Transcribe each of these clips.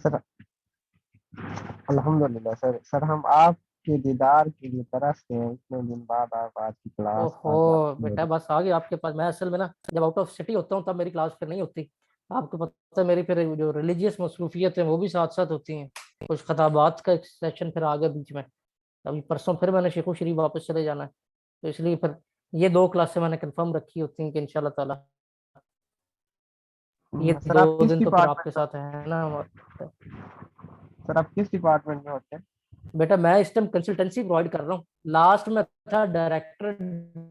Sir अल्हम्दुलिल्लाह sir. Sir हम आपके दीदार के लिए तरसते हैं, इतने दिन बाद आप आज की क्लास ओहो आज बेटा, आपकी। बस आ गया आपके पास। मैं असल में ना जब आउट ऑफ सिटी होता हूँ तब मेरी क्लास फिर नहीं होती। आपको पता है मेरी फिर जो रिलीजियस मसरूफियत है वो भी साथ साथ होती हैं। कुछ खताबात का एक सेशन फिर आ गया बीच में। अभी परसों फिर मैंने शेखू शरीफ वापस चले जाना है, तो इसलिए फिर ये दो क्लासें मैंने कंफर्म रखी होती हैं कि इंशाल्लाह ताला ये सर दो आप किस दिन तो फिर डिपार्टमेंट आपके में साथ है ना हमारे। सर आप किस डिपार्टमेंट में होते हैं? बेटा मैं इस टाइम कंसल्टेंसी प्रोवाइड कर रहा हूँ। लास्ट में था director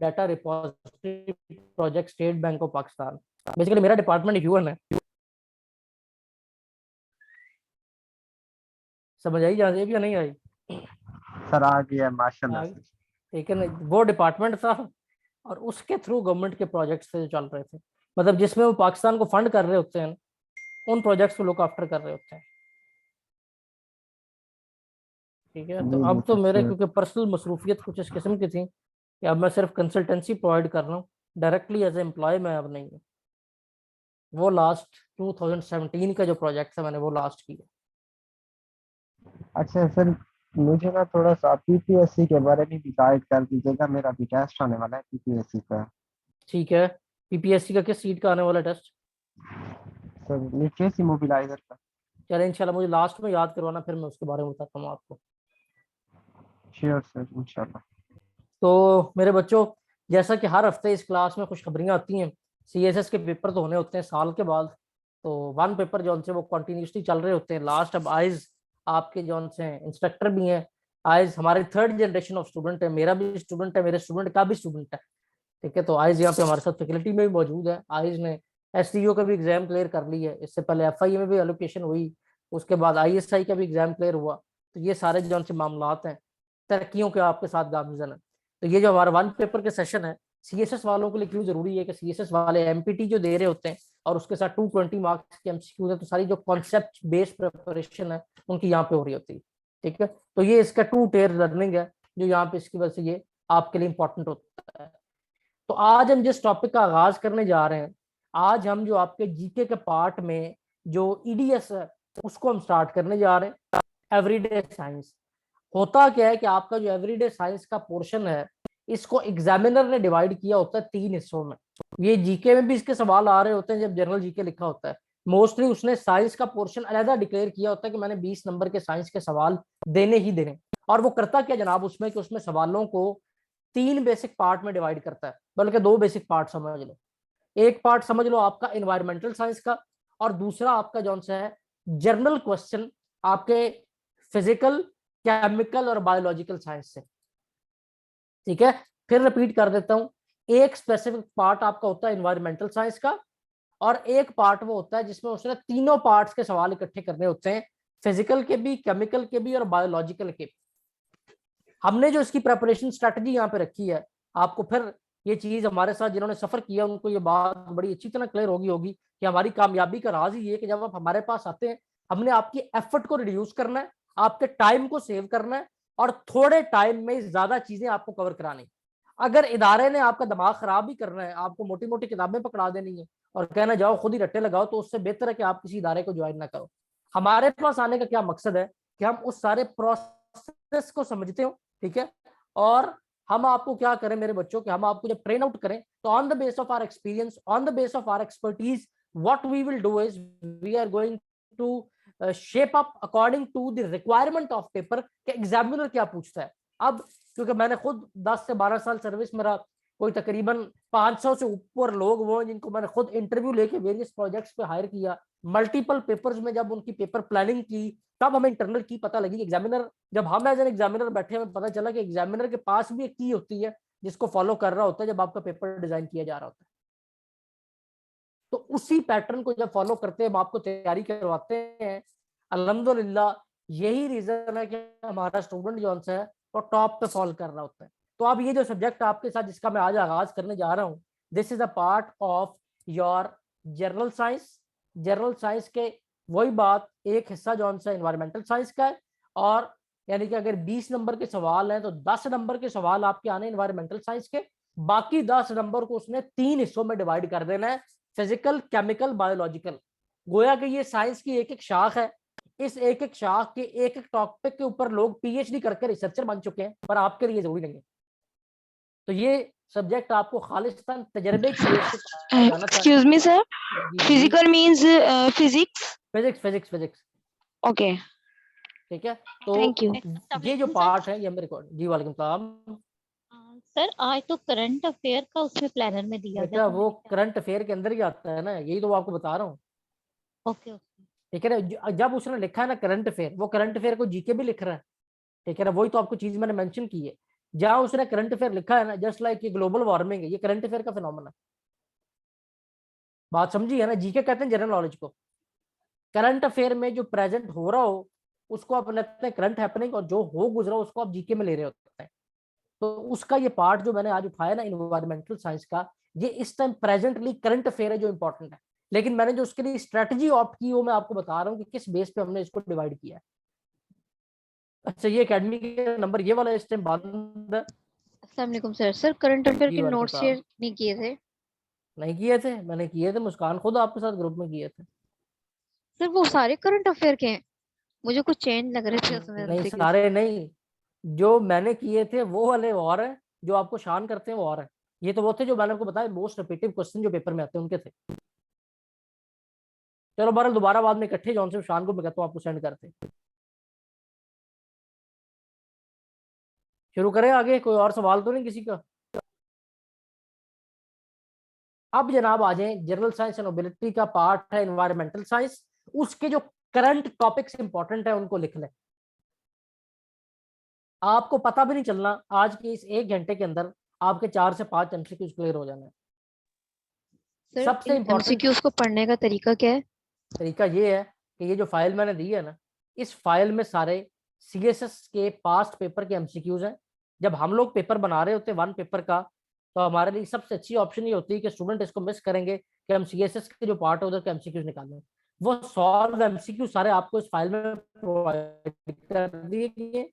data repository project state bank of Pakistan. Basically मेरा डिपार्टमेंट ह्यूमन है। समझ आई जहाँ भी या नहीं आई? सर आ गया माशाल्लाह आ गई। सर। लेकिन वो डिपार्टमेंट था और उसके थ्रू गवर्नमेंट के प्रोजेक्ट्स थे जो चल रहे थे, मतलब जिसमें वो पाकिस्तान को फंड कर रहे होते हैं, उन प्रोजेक्ट्स को लुक आफ्टर कर रहे होते हैं। ठीक है, तो जी जी अब तो मेरे सर। क्योंकि पर्सनल मसरूफियत कुछ इस किस्म की थी कि अब मैं सिर्फ कंसल्टेंसी प्रोवाइड कर रहा हूँ, डायरेक्टली एज ए एम्प्लॉय मैं अब नहीं हूँ। वो लास्ट 2017 का जो प्रोजेक्ट था मैंने वो लास्ट किया। अच्छा सर, मुझे ना थोड़ा सा पीपीएससी के बारे में भी गाइड कर दीजिएगा, मेरा भी टेस्ट आने वाला है पीपीएससी का। ठीक है, पीपीएससी का किस सीट का आने वाला टेस्ट? सर लिटरेसी मोबिलाइजर का। चले इंशाल्लाह मुझे लास्ट में याद करवाना, फिर मैं उसके बारे में बताता हूँ आपको। श्योर सर इंशाल्लाह। तो मेरे बच्चों, जैसा कि हर हफ्ते इस क्लास में खुशखबरियां आती हैं, सीएसएस के पेपर तो होने होते हैं साल के बाद। तो वन पेपर जो उनसे वो कंटिन्यूसली चल रहे होते हैं लास्ट। अब आइज आपके जो उनसे इंस्ट्रक्टर भी हैं। आइज हमारी थर्ड जनरेशन ऑफ स्टूडेंट है, मेरा भी स्टूडेंट है, मेरे स्टूडेंट का भी स्टूडेंट है। ठीक है, तो आइज यहाँ पे हमारे साथ फैकल्टी में भी मौजूद है। आइज ने एसटीओ का भी एग्जाम क्लियर कर ली है, इससे पहले एफआई में भी एलोकेशन हुई, उसके बाद आईएसआई का भी एग्जाम क्लियर हुआ। तो ये सारे जो उनसे मामलात हैं, तरक्कियों के आपके साथ गामजन है। तो ये जो हमारा वन पेपर के सेशन है, सीएसएस वालों के लिए क्यों जरूरी है कि सीएसएस वाले एमपीटी जो दे रहे होते हैं और उसके साथ 220 मार्क्स के एमसीक्यूज है, तो सारी जो कॉन्सेप्ट बेस्ड प्रिपरेशन है उनकी यहाँ पे हो रही होती है। ठीक है, तो ये इसका टू टेयर लर्निंग है जो यहाँ पे इसकी वजह से ये आपके लिए इंपॉर्टेंट होता है। तो आज हम जिस टॉपिक का आगाज करने जा रहे हैं, आज हम जो आपके जीके के पार्ट में जो ईडीएस है उसको हम स्टार्ट करने जा रहे हैं। एवरीडे साइंस होता क्या है कि आपका जो एवरीडे साइंस का पोर्शन है, इसको एग्जामिनर ने डिवाइड किया होता है तीन हिस्सों में। ये जीके में भी इसके सवाल आ रहे होते हैं जब जनरल जीके लिखा होता है। मोस्टली उसने साइंस का पोर्शन अलहदा डिक्लेयर किया होता है कि मैंने 20 नंबर के साइंस के सवाल देने ही देने। और वो करता क्या जनाब उसमें कि उसमें सवालों को तीन बेसिक पार्ट में डिवाइड करता है, बल्कि दो बेसिक पार्ट समझ लो। एक पार्ट समझ लो आपका इन्वायरमेंटल साइंस का, और दूसरा आपका जौन सा है जर्नल क्वेश्चन आपके फिजिकल, केमिकल और बायोलॉजिकल साइंस से। ठीक है, फिर रिपीट कर देता हूं। एक स्पेसिफिक पार्ट आपका होता है इन्वायरमेंटल साइंस का, और एक पार्ट वो होता है जिसमें उसने तीनों पार्ट्स के सवाल इकट्ठे करने होते हैं, फिजिकल के भी, केमिकल के भी और बायोलॉजिकल के। हमने जो इसकी प्रेपरेशन स्ट्रेटजी यहाँ पे रखी है, आपको फिर ये चीज हमारे साथ जिन्होंने सफर किया उनको ये बात बड़ी अच्छी तरह क्लियर होगी कि हमारी कामयाबी का राज ही है कि जब आप हमारे पास आते हैं, हमने आपकी एफर्ट को रिड्यूस करना है, आपके टाइम को सेव करना है, और थोड़े टाइम में ज्यादा चीजें आपको कवर करानी। अगर इदारे ने आपका दिमाग खराब ही करना है, आपको मोटी मोटी किताबें पकड़ा देनी है और कहना जाओ खुद ही रट्टे लगाओ, तो उससे बेहतर है कि आप किसी इदारे को ज्वाइन ना करो। हमारे पास आने का क्या मकसद है कि हम उस सारे प्रोसेस को समझते हो। ठीक है, और हम आपको क्या करें मेरे बच्चों कि हम आपको जब ट्रेन आउट करें तो on the base of our experience, on the base of our expertise, what we will do is we are going to shape up according to the requirement of paper के examiner क्या पूछता है। अब क्योंकि मैंने खुद 10 से 12 साल सर्विस, मेरा कोई तकरीबन 500 से ऊपर लोग वो जिनको मैंने खुद इंटरव्यू लेके वेरियस प्रोजेक्ट्स पे हायर किया, मल्टीपल पेपर्स में जब उनकी पेपर प्लानिंग की, तब हमें इंटरनल की पता लगी। एग्जामिनर, जब हम एज एन एग्जामिनर बैठे, हमें पता चला कि एग्जामिनर के पास भी एक की होती है जिसको फॉलो कर रहा होता है जब आपका पेपर डिजाइन किया जा रहा होता है। तो उसी पैटर्न को जब फॉलो करते हैं, हम आपको तैयारी करवाते हैं। अल्हम्दुलिल्लाह यही रीजन है कि हमारा स्टूडेंट जो है वो टॉप पे फॉल कर रहा होता है। तो अब ये जो सब्जेक्ट आपके साथ जिसका मैं आज आगाज करने जा रहा हूँ, this is a part of your general science. General science के वही बात, एक हिस्सा जो है इन्वायरमेंटल साइंस का है, और यानी कि अगर 20 नंबर के सवाल हैं तो 10 नंबर के सवाल आपके आने इन्वायरमेंटल साइंस के, बाकी 10 नंबर को उसने तीन हिस्सों में डिवाइड कर देना है, फिजिकल, केमिकल, बायोलॉजिकल। गोया कि ये साइंस की एक एक शाख है। इस एक एक शाख के एक एक टॉपिक के ऊपर लोग पीएचडी करके रिसर्चर बन चुके हैं, पर आपके लिए जरूरी नहीं है। तो ये सब्जेक्ट आपको खालिस्तान तजर्बे की बेस पे पढ़ाया जाना चाहिए। एक्सक्यूज मी सर, जी जी, physical means physics? Physics physics physics. Okay, ठीक है, तो थैंक यू। ये जो पार्ट है ये मेरे को, जी वालेकुम सलाम। सर आज तो करंट अफेयर का उसमें प्लानर में दिया गया बेटा था। वो करंट अफेयर के अंदर ही आता है ना, यही तो आपको बता रहा हूँ। Okay okay. ठीक है ना, जब उसने लिखा है ना करंट अफेयर, वो करंट अफेयर को जीके भी लिख रहा है। ठीक है ना, वही तो आपको चीज मैंने मेंशन की है। जहां उसने करंट अफेयर लिखा है ना, जस्ट लाइक ये ग्लोबल वार्मिंग है, ये करंट अफेयर का फिनोमेना है। बात समझी है ना, जीके कहते हैं जनरल नॉलेज को। करंट अफेयर में जो प्रेजेंट हो रहा हो उसको आप लेते हैं करंट हैपनिंग, और जो हो गुजरा उसको आप जीके में ले रहे होते हैं। तो उसका ये पार्ट जो मैंने आज उठाया ना इन्वायरमेंटल साइंस का, ये इस टाइम प्रेजेंटली करंट अफेयर है जो इंपॉर्टेंट है। लेकिन मैंने जो उसके लिए स्ट्रेटजी ऑप्ट की वो मैं आपको बता रहा हूँ कि किस बेस पे हमने इसको डिवाइड किया है। अच्छा, ये एकेडमी के नंबर ये वाला इस टाइम बंद है। अस्सलाम वालेकुम सर। सर करंट अफेयर जी के वालेकुम नोट्स सलाम। शेयर नहीं किए थे? नहीं किए थे, मैंने किए थे, मुस्कान खुद आपके साथ ग्रुप में किए थे। सर वो सारे करंट अफेयर के हैं, मुझे कुछ चेंज लग रहे थे उसमें नहीं एमसीक्यूज। सारे नहीं, जो मैंने किए थे वो वाले और है, जो आपको शान करते हैं वो और है। ये तो वो थे जो मैंने आपको बताया मोस्ट रिपीटिव क्वेश्चन जो पेपर में आते हैं उनके थे। चलो बहरहाल दोबारा बाद में इकट्ठे जॉन से शान को मैं कहता हूँ आपको सेंड करते हैं। शुरू करें आगे, कोई और सवाल तो नहीं किसी का? अब जनाब आ जाए, जनरल साइंस एंड मोबिलिटी का पार्ट है एनवायरमेंटल साइंस। उसके जो करंट टॉपिक्स इंपॉर्टेंट है उनको लिख लें। आपको पता भी नहीं चलना, आज के इस 1 घंटे के अंदर आपके 4 से 5 एमसीक्यूज क्लियर हो जाना है। सर सबसे इन इंपॉर्टेंट एमसीक्यूज को पढ़ने का तरीका क्या है? तरीका ये है कि ये जो फाइल मैंने दी है ना, इस फाइल में सारे सीएसएस के पास्ट पेपर के एमसीक्यूज हैं। जब हम लोग पेपर बना रहे होते हैं वन पेपर का, तो हमारे लिए सबसे अच्छी ऑप्शन ये होती है कि स्टूडेंट इसको मिस करेंगे कि हम सीएसएस के जो पार्ट है उधर के एमसीक्यूज निकालें। वो सॉल्व एमसीक्यू सारे आपको इस फाइल में प्रोवाइड कर दिए गए।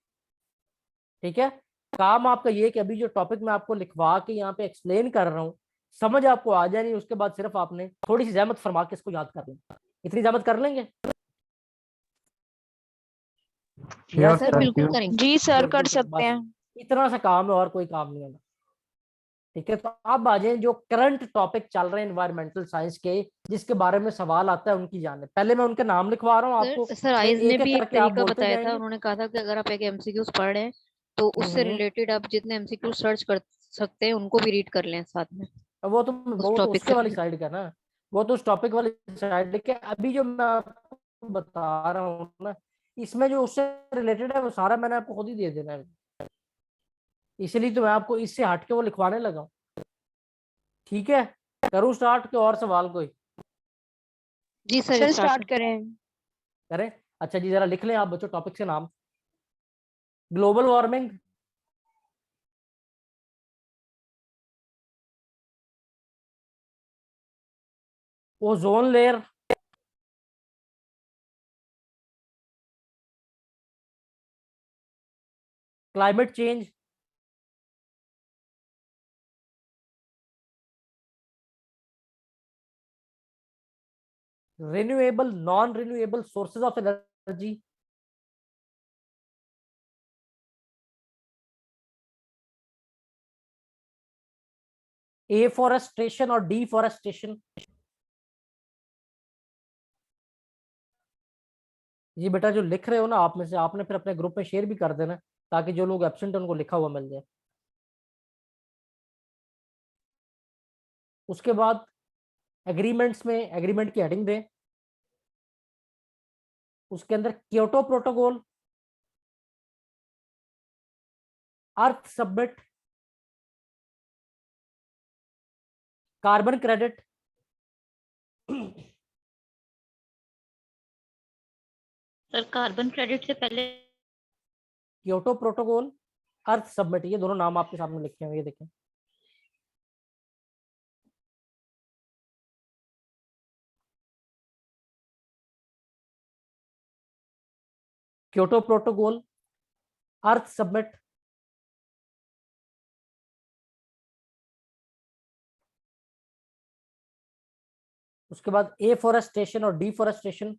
ठीक है, काम आपका ये है कि अभी जो टॉपिक मैं आपको लिखवा के यहाँ पे एक्सप्लेन कर रहा हूँ, समझ आपको आ जाए नहीं, उसके बाद सिर्फ आपने थोड़ी सी जहमत फरमा के इसको याद कर लें। इतनी जहमत कर लेंगे? Sure sir sir. बिल्कुल करेंगे। जी सर, कर बिल्कुल सकते बस हैं। इतना सा काम है और कोई काम नहीं होगा। ठीक है, तो अब आ जाए जो करंट टॉपिक चल रहे हैं एनवायरमेंटल साइंस के, जिसके बारे में सवाल आता है उनकी जाने। पहले मैं उनके नाम लिखवा रहा हूँ आपको, सर फिर आइज ने एक एक भी एक करके आप तरीका बोलते बताया था, जाएंगे। उन्होंने कहा था कि अगर आप एक एमसीक्यूज पढ़ रहे हैं तो उससे हम्म। रिलेटेड आप जितने एमसीक्यूज सर्च कर सकते हैं उनको भी रीड कर लें साथ में, वो तो उस टॉपिक उसके से वाली रिलेटेड। साइड का ना, वो तो उस टॉपिक वाली साइड के। अभी जो मैं आपको बता रहा हूँ ना, इसमें जो उससे रिलेटेड है वो सारा मैंने आपको खुद ही दे देना है। इसलिए तो मैं आपको इससे हट के वो लिखवाने लगा हूँ। ठीक है, करूँ स्टार्ट के और सवाल कोई जी सर सर स्टार्ट स्टार्ट करें। करें? अच्छा जी, जरा लिख लें आप बच्चों टॉपिक से नाम। Global warming, ozone layer, climate change, renewable non renewable sources of energy, afforestation और डिफोरेस्टेशन। ये बेटा जो लिख रहे हो ना आप में से, आपने फिर अपने ग्रुप में शेयर भी कर देना, ताकि जो लोग एब्सेंट है उनको लिखा हुआ मिल जाए। उसके बाद एग्रीमेंट्स में एग्रीमेंट की हेडिंग दें, उसके अंदर Kyoto protocol, earth summit, carbon credit, sir carbon credit से पहले क्योटो प्रोटोकॉल, अर्थ सबमिट, ये दोनों नाम आपके सामने लिखे हुए, ये देखें। क्योटो प्रोटोकॉल, अर्थ सबमिट, उसके बाद एफोरेस्टेशन और deforestation,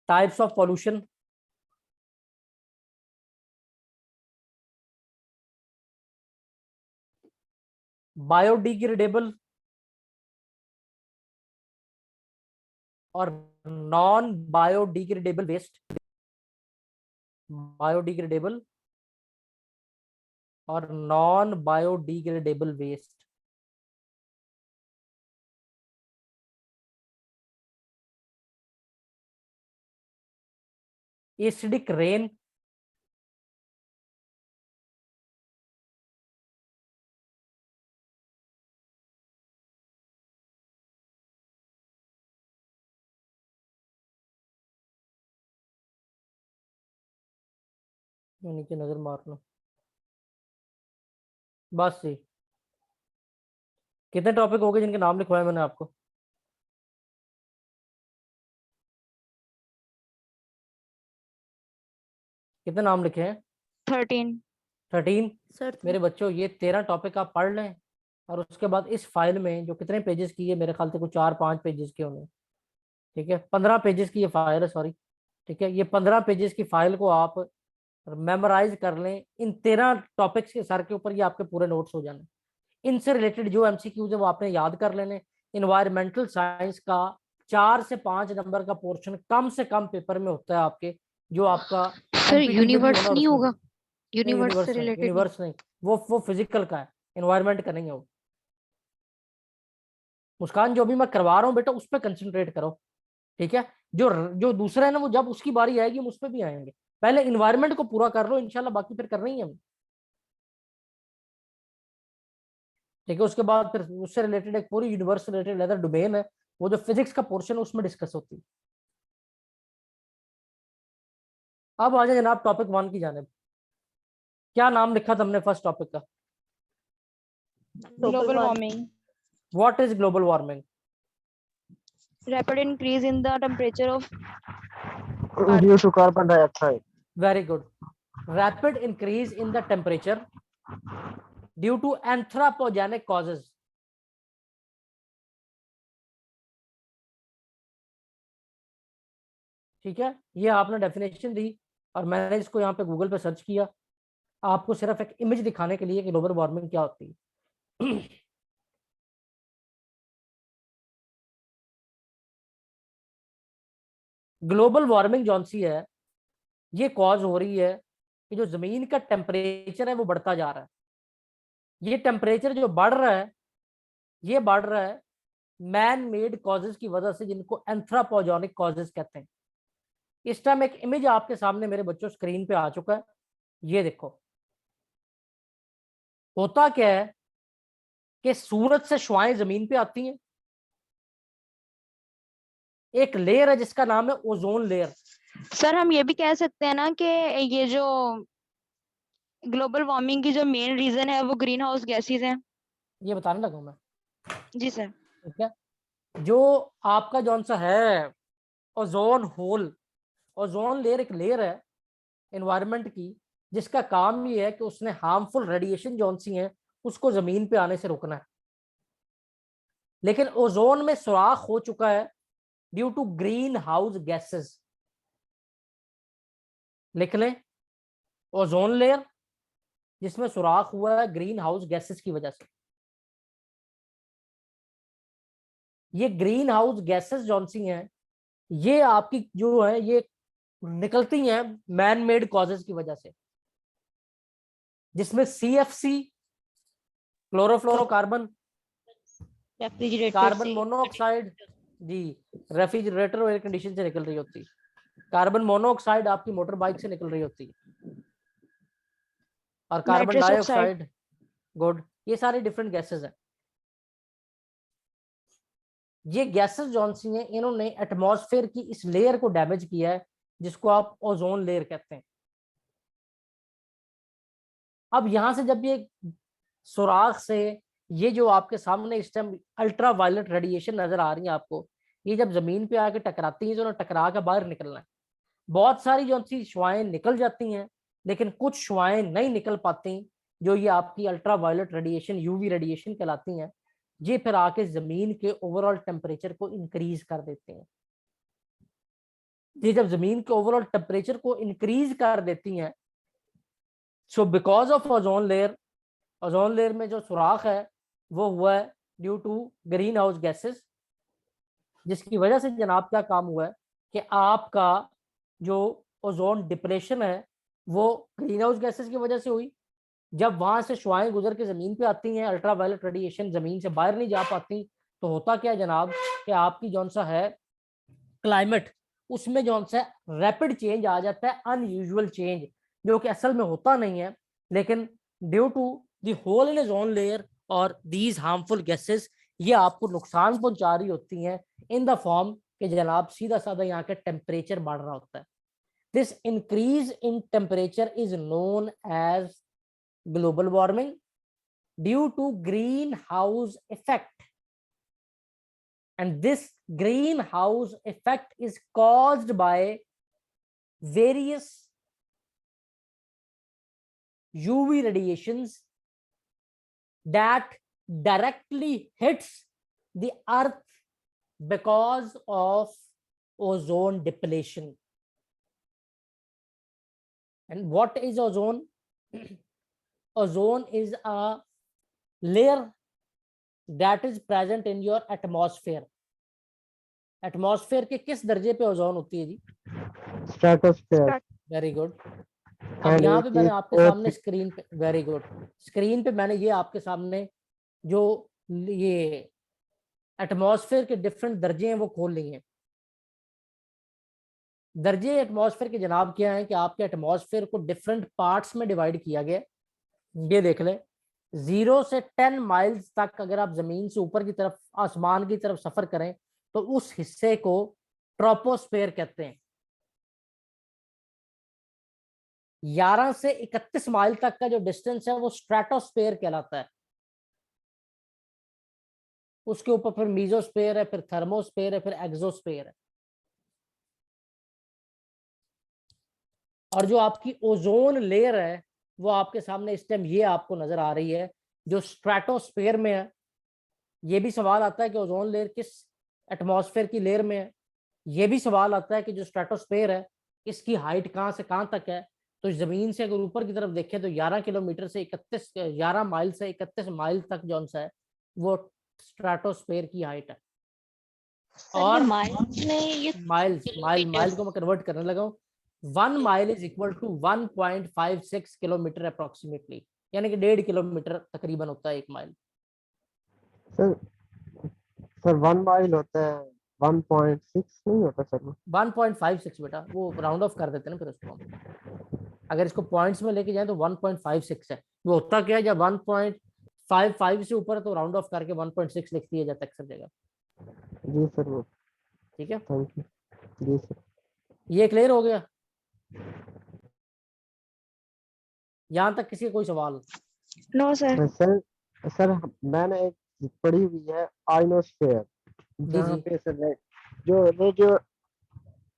types of pollution, biodegradable और नॉन बायोडिग्रेडेबल वेस्ट, बायोडिग्रेडेबल और non biodegradable waste. Acidic rain, नीचे नजर मार लो। बस जी, कितने टॉपिक हो गए जिनके नाम लिखवाए मैंने आपको? कितने नाम लिखे हैं? 13 13। सर मेरे बच्चों ये 13 टॉपिक आप पढ़ लें और उसके बाद इस फाइल में जो कितने पेजेस की है, मेरे ख्याल से कुछ 4-5 पेजेस के होंगे, ठीक है, 15 पेजेस की ये फाइल है, सॉरी, ठीक है, ये 15 पेजेस की फाइल को आप मेमोराइज कर लें। इन 13 टॉपिक्स के सर के ऊपर ये आपके पूरे नोट्स हो जाने। इनसे रिलेटेड जो एमसीक्यूज है वो आपने याद कर लेने। इन्वायरमेंटल साइंस का 4 से 5 नंबर का पोर्शन कम से कम पेपर में होता है आपके, जो आपका सर एमपीटी में भी यूनिवर्स होना और नहीं उसमें होगा? नहीं, यूनिवर्स से यूनिवर्स नहीं, रिलेटेड नहीं? यूनिवर्स नहीं, वो फिजिकल का है, एनवायरमेंट का नहीं है वो। मुस्कान, जो भी मैं करवा रहा हूँ बेटा उस पर कंसंट्रेट करो, ठीक है। जो जो दूसरा है ना, वो जब उसकी बारी आएगी हम उस पर भी आएंगे। पहले इन्वायरमेंट को पूरा कर लो, इंशाल्लाह बाकी फिर करना ही है हम, ठीक है। उसके बाद फिर उससे रिलेटेड एक पूरी यूनिवर्स से रिलेटेड अदर डोमेन है, वो जो फिजिक्स का पोर्शन है उसमें डिस्कस होती है। अब आ जाए जनाब टॉपिक 1 की जानिब। क्या नाम लिखा था हमने फर्स्ट टॉपिक का? global warming, what is global warming? rapid increase in the temperature of due to carbon dioxide. Very good. Rapid increase in the temperature due to anthropogenic causes. ठीक है, ये आपने डेफिनेशन दी और मैंने इसको यहाँ पे गूगल पे सर्च किया आपको सिर्फ एक इमेज दिखाने के लिए कि ग्लोबल वार्मिंग क्या होती है। ग्लोबल वार्मिंग जौन सी है, ये कॉज हो रही है कि जो जमीन का टेम्परेचर है वो बढ़ता जा रहा है। ये टेम्परेचर जो बढ़ रहा है, ये बढ़ रहा है मैन मेड कॉजेज की वजह से, जिनको एंथ्रोपोजेनिक कॉजेज कहते हैं। इस टाइम एक इमेज आपके सामने मेरे बच्चों स्क्रीन पे आ चुका है, ये देखो। होता क्या है कि सूरज से शुआएं जमीन पे आती हैं, एक लेयर है जिसका नाम है ओजोन लेयर। सर हम ये भी कह सकते हैं ना कि ये जो ग्लोबल वार्मिंग की जो मेन रीजन है वो ग्रीन हाउस गैसेज हैं। ये बताने लगा मैं, जी सर। ठीक है। जो आपका जौन सा है ओजोन होल, ओजोन लेयर एक लेयर है एनवायरनमेंट की, जिसका काम ये है कि उसने हार्मफुल रेडिएशन जौन सी हैं उसको जमीन पे आने से रोकना है। लेकिन ओजोन में सुराख हो चुका है due to greenhouse gases. लिख लें, ओजोन लेयर जिसमें सुराख हुआ है ग्रीन हाउस गैसेस की वजह से। ये ग्रीन हाउस गैसेस जौन सी हैं, ये आपकी जो है ये निकलती हैं मैन मेड कॉजेज की वजह से, जिसमें CFC, क्लोरोफ्लोरोकार्बन, रेफ्रिजरेटर कार्बन से मोनोऑक्साइड, जी, रेफ्रिजरेटर और एयर कंडीशन से निकल रही होती है। कार्बन मोनोऑक्साइड आपकी मोटर बाइक से निकल रही होती है, और carbon nitrous oxide. Dioxide, good, ये सारी डिफरेंट गैसेस हैं। ये गैसेस जौन सी हैं, इन्होंने एटमॉस्फेयर की इस लेयर को डैमेज किया है, जिसको आप ओजोन लेयर कहते हैं। अब यहां से जब ये सुराख से ये जो आपके सामने इस टाइम अल्ट्रा वायलेट रेडिएशन नजर आ रही है आपको, ये जब जमीन पे आके टकराती है तो टकरा के बाहर निकलना है। बहुत सारी जो सी शुआएं निकल जाती हैं, लेकिन कुछ शुआएं नहीं निकल पाती, जो ये आपकी ultra violet radiation UV radiation कहलाती हैं। ये फिर आके जमीन के ओवरऑल टेम्परेचर को इंक्रीज कर देते हैं। ये जब जमीन के ओवरऑल टेम्परेचर को इंक्रीज कर देती हैं, so because of ozone layer में जो सुराख है वो हुआ है due to greenhouse gases, जिसकी वजह से जनाब क्या काम हुआ है कि आपका जो ओजोन डिप्रेशन है वो ग्रीन हाउस गैसेस की वजह से हुई। जब वहां से शुआएं गुजर के जमीन पे आती हैं, अल्ट्रावायलेट रेडिएशन जमीन से बाहर नहीं जा पाती, तो होता क्या है जनाब कि आपकी जौन सा है क्लाइमेट, उसमें जौन सा रैपिड चेंज आ जाता है, अनयूजुअल चेंज, जो कि असल में होता नहीं है, लेकिन due to the hole in ozone layer और दीज हार्मफुल गैसेस ये आपको नुकसान पहुंचा रही होती हैं इन द फॉर्म कि जनाब सीधा साधा यहाँ के टेम्परेचर बढ़ रहा होता है। This increase in temperature is known as global warming due to greenhouse effect, and this greenhouse effect is caused by various UV radiations that directly hits the earth because of ozone depletion. And what is ozone? Ozone is a layer that is present in your atmosphere. Atmosphere के किस दर्जे पे ozone होती है जी? Stratosphere. Very good. अब यहाँ पे मैंने आपके सामने स्क्रीन पे, वेरी गुड, स्क्रीन पे मैंने ये आपके सामने जो ये एटमॉस्फेयर के डिफरेंट दर्जे हैं वो खोल लिए हैं। दर्जे एटमॉस्फेयर के जनाब क्या है कि आपके एटमॉस्फेयर को डिफरेंट पार्ट्स में डिवाइड किया गया। ये देख ले, 0 से 10 माइल्स तक अगर आप जमीन से ऊपर की तरफ आसमान की तरफ सफर करें तो उस हिस्से को ट्रोपोस्फेयर कहते हैं। 11 से 31 माइल तक का जो डिस्टेंस है वो स्ट्रेटोस्फेयर कहलाता है। उसके ऊपर फिर मीजोस्फेयर है, फिर थर्मोस्फेयर है, फिर एक्सोस्फेयर है। और जो आपकी ओजोन लेयर है वो आपके सामने इस टाइम ये आपको नजर आ रही है जो स्ट्रेटोस्फेयर में है। ये भी सवाल आता है कि ओजोन लेयर किस एटमॉस्फेयर की लेयर में है। ये भी सवाल आता है कि जो स्ट्रेटोस्फेयर है इसकी हाइट कहाँ से कहाँ तक है। तो जमीन से अगर ऊपर की तरफ देखें तो 11 किलोमीटर से 11 माइल से 31 माइल तक जो है वो स्ट्रेटोस्फेयर की हाइट है। और माइल्स को मैं कन्वर्ट करने लगा हूँ। 1 mile is equal to 1.56 kilometre approximately, यानी कि 1.5 किलोमीटर तकरीबन होता है 1 माइल। सर 1 माइल होता है 1.6 नहीं होता सर? 1.56 बेटा, वो राउंड ऑफ कर देते हैं ना फिर उसको हम। अगर इसको पॉइंट्स में लेके जाए तो 1.56 है। वो होता क्या है, जब 1.55 से ऊपर है तो राउंड ऑफ करके 1.6 लिख दिया जाता है अक्सर जगह। जी सर, वो ठीक है, थैंक यू। जी सर, ये क्लियर हो गया? यहाँ तक किसी का कोई सवाल? No sir. सर मैंने एक पढ़ी हुई है आयनोस्फेयर, जहाँ पे सर जो रेडियो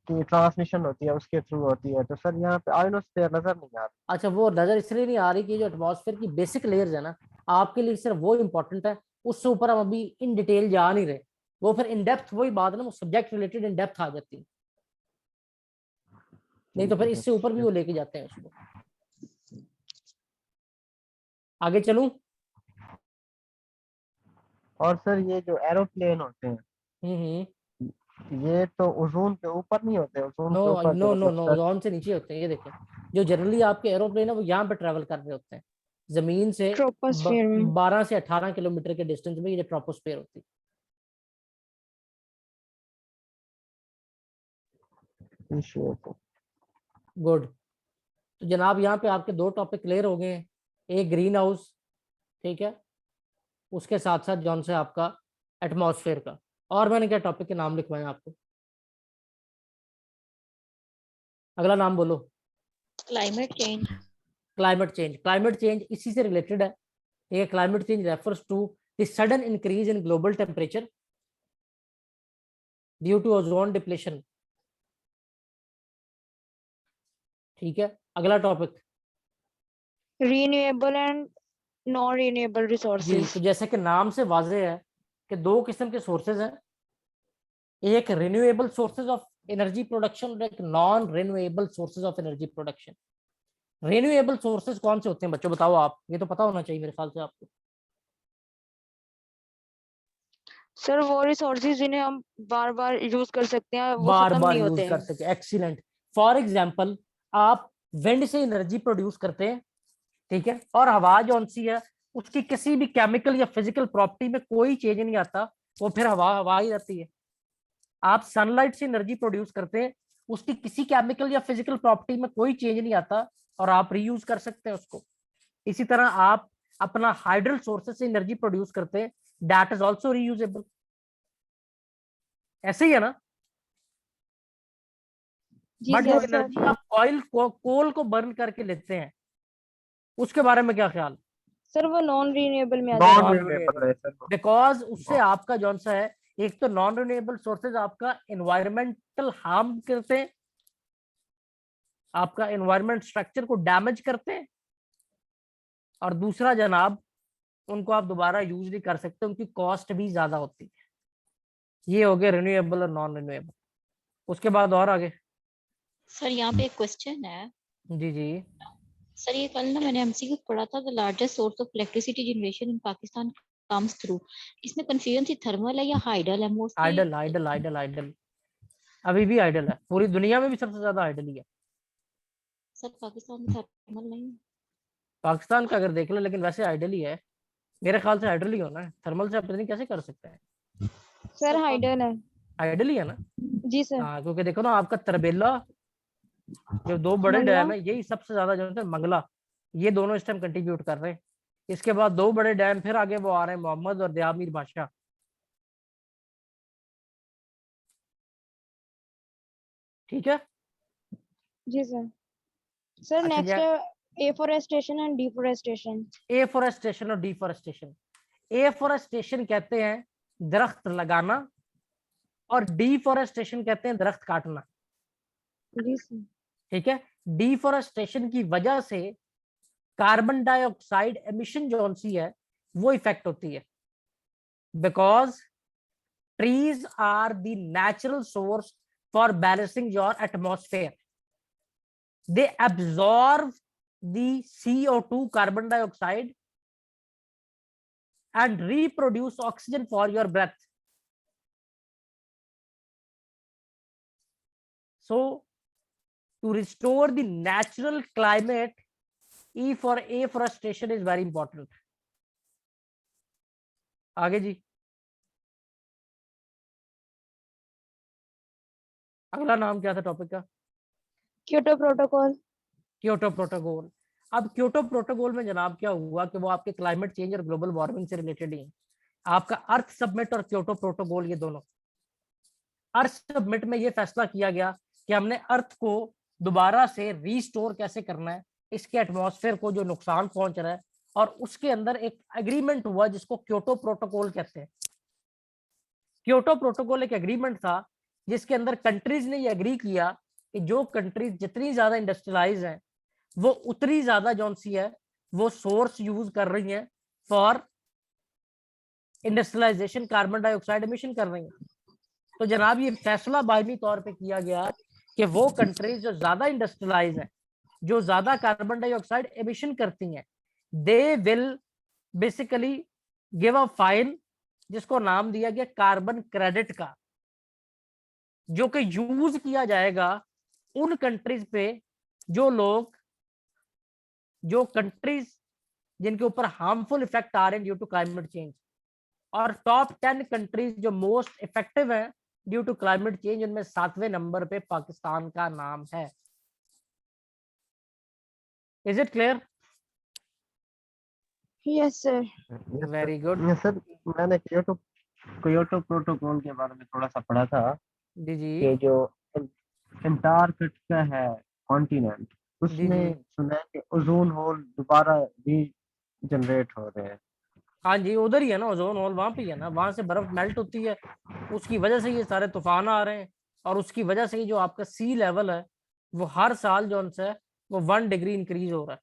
की ट्रांसमिशन होती है उसके थ्रू होती है, तो सर यहाँ पे आयनोस्फेयर नजर नहीं आ रहा। अच्छा, वो नजर इसलिए नहीं आ रही कि जो एटमॉस्फेयर की बेसिक लेयर्स है ना, आपके लिए सिर्फ वो इम्पोर्टेंट है, उससे ऊपर हम अभी इन डिटेल जा नहीं रहे। वो फिर इन डेप्थ वही बात है ना, वो सब्जेक्ट रिलेटेड इन डेप्थ आ जाती है, नहीं तो फिर इससे ऊपर भी वो लेके जाते हैं उसको। आगे चलूं? और सर ये जो एरोप्लेन होते हैं ये तो ओजोन के ऊपर नहीं होते, ओजोन नो के ऊपर नो नो नो, ओजोन से नीचे होते हैं। ये देखें, जो जनरली आपके एरोप्लेन है वो यहाँ पे ट्रेवल कर रहे होते हैं जमीन से 12 से 18 किलोमीटर के डिस्टेंस में, ये ट्रोपोस्फेयर होती है। गुड। तो जनाब यहाँ पे आपके 2 टॉपिक क्लियर हो गए हैं, एक ग्रीन हाउस, ठीक है, उसके साथ साथ जौन से आपका एटमॉस्फेयर का। और मैंने क्या टॉपिक के नाम लिखवाए आपको? अगला नाम बोलो। Climate change. Climate change. Climate change इसी से रिलेटेड है। ये climate change refers to the sudden increase in global temperature due to ozone depletion. ठीक है, अगला topic renewable and non renewable जी। रिसोर्सेज। तो जैसे कि नाम से वाज़ेह है कि 2 किस्म के सोर्सेज हैं, एक renewable sources of energy production और एक non renewable sources of energy production. Renewable sources कौन से होते हैं बच्चों, बताओ आप, ये तो पता होना चाहिए मेरे ख्याल से आपको। सर वो रिसोर्सेज जिन्हें हम बार बार यूज कर सकते हैं, वो बार खत्म बार नहीं यूज होते कर हैं। सके, एक्सीलेंट। फॉर एग्जांपल आप विंड से एनर्जी प्रोड्यूस करते हैं, ठीक है, और हवा जो सी है उसकी किसी भी केमिकल या फिजिकल प्रॉपर्टी में कोई चेंज नहीं आता, वो फिर हवा हवा ही रहती है। आप सनलाइट से एनर्जी प्रोड्यूस करते हैं, उसकी किसी केमिकल या फिजिकल प्रॉपर्टी में कोई चेंज नहीं आता और आप रीयूज कर सकते हैं उसको। इसी तरह आप अपना हाइड्रल सोर्सेज से एनर्जी प्रोड्यूस करते हैं, दैट इज आल्सो रीयूजेबल। ऐसे ही है ना। जी बट जो यस सर। सर। एनर्जी आप ऑयल को कोल को बर्न करके लेते हैं, उसके बारे में क्या ख्याल। सर वो नॉन रीन्यूएबल में आ नॉन जाएगा। नॉन रिन्यूएबल है सर वो। बिकॉज उससे आपका जौन सा है, एक तो नॉन रिन्यूएबल सोर्सेज आपका एनवायरमेंटल हार्म करते हैं, आपका एनवायरमेंट स्ट्रक्चर को डैमेज करते हैं, और दूसरा जनाब उनको आप दोबारा यूज नहीं कर सकते, उनकी कॉस्ट भी ज्यादा होती है। ये हो गया रिन्यूएबल और नॉन रिन्यूएबल। उसके बाद और आगे। सर यहाँ पे एक क्वेश्चन है। जी जी। सर ये कल ना मैंने एमसीक्यू पढ़ा था, the largest source of electricity generation in Pakistan comes through. इसमें कंफ्यूजन थी, थर्मल है या हाइडल है mostly. Hydel hydel hydel hydel, अभी भी आइडल है, पूरी दुनिया में भी सबसे ज्यादा आइडल ही है। सर पाकिस्तान में थर्मल नहीं है। पाकिस्तान का अगर देख लो, लेकिन वैसे आइडल ही है मेरे ख्याल से, आइडल ही होना है, थर्मल से आप पता नहीं कैसे कर सकते हैं। सर सर हाइडल है। आइडल ही है ना। जी सर। हाँ, क्योंकि देखो ना आपका तरबेला, जो दो बड़े मंगला। डैम है, यही सबसे ज्यादा जो है मंगला, ये दोनों इस टाइम कंट्रीब्यूट कर रहे हैं। इसके बाद दो बड़े डैम फिर आगे वो आ रहे हैं, मोहम्मद और दयामीर बादशाह। ठीक है। जी सर। सर अच्छा नेक्स्ट है एफोरेस्टेशन एंड डिफोरेस्टेशन। एफोरेस्टेशन और डिफोरेस्टेशन। एफोरेस्टेशन कहते हैं दरख्त लगाना, और डिफोरेस्टेशन कहते हैं दरख्त काटना। जी सर। ठीक है। डिफोरेस्टेशन की वजह से कार्बन डाइऑक्साइड एमिशन जो सी है वो इफेक्ट होती है, because trees are the natural source for balancing your atmosphere. They absorb the CO2 carbon dioxide and reproduce oxygen for your breath. So to restore the natural climate, E for afforestation is very important. आगे जी, अगला नाम क्या था topic का। Kyoto protocol. Kyoto protocol. अब Kyoto protocol में जनाब क्या हुआ कि वो आपके क्लाइमेट चेंज और ग्लोबल वार्मिंग से रिलेटेड ही है। आपका अर्थ सबमिट और क्योटो प्रोटोकॉल, ये दोनों। अर्थ सबमिट में ये फैसला किया गया कि हमने अर्थ को दोबारा से रीस्टोर कैसे करना है, इसके एटमॉस्फेयर को जो नुकसान पहुंच रहा है, और उसके अंदर एक एग्रीमेंट हुआ जिसको क्योटो प्रोटोकॉल कहते हैं। क्योटो प्रोटोकॉल एक एग्रीमेंट था जिसके अंदर कंट्रीज ने ये एग्री किया कि जो कंट्रीज जितनी ज्यादा इंडस्ट्रियलाइज है, वो उतनी ज्यादा जौन सी है वो सोर्स यूज कर रही है for industrialisation, carbon dioxide emission कर रही है। तो जनाब ये फैसला बाहमी तौर पे किया गया कि वो कंट्रीज जो ज्यादा इंडस्ट्रियलाइज है, जो ज्यादा कार्बन डाइऑक्साइड एमिशन करती हैं, they will basically give a fine, जिसको नाम दिया गया कार्बन क्रेडिट का, जो कि यूज किया जाएगा उन कंट्रीज पे जो कंट्रीज जिनके ऊपर हार्मफुल इफेक्ट आ रहे हैं ड्यू टू क्लाइमेट चेंज। और टॉप 10 कंट्रीज जो मोस्ट इफेक्टिव है ड्यू टू क्लाइमेट चेंज, उनमें 7वें नंबर पे पाकिस्तान का नाम है। Is it clear. Yes sir. Very good. Sir मैंने क्योटो क्योटो प्रोटोकॉल के बारे में थोड़ा सा पढ़ा था जी जी कि जो अंटार्कटिका है कॉन्टिनेंट, जी उसमें जी। सुना है कि ओजोन होल दोबारा री जनरेट हो रहे हैं। हाँ जी, उधर ही है ना ओजोन होल, वहां पे ही है ना, वहां से बर्फ मेल्ट होती है, उसकी वजह से ये सारे तूफान आ रहे हैं, और उसकी वजह से ही जो आपका सी लेवल है वो हर साल जो है वो 1 डिग्री इंक्रीज हो रहा है।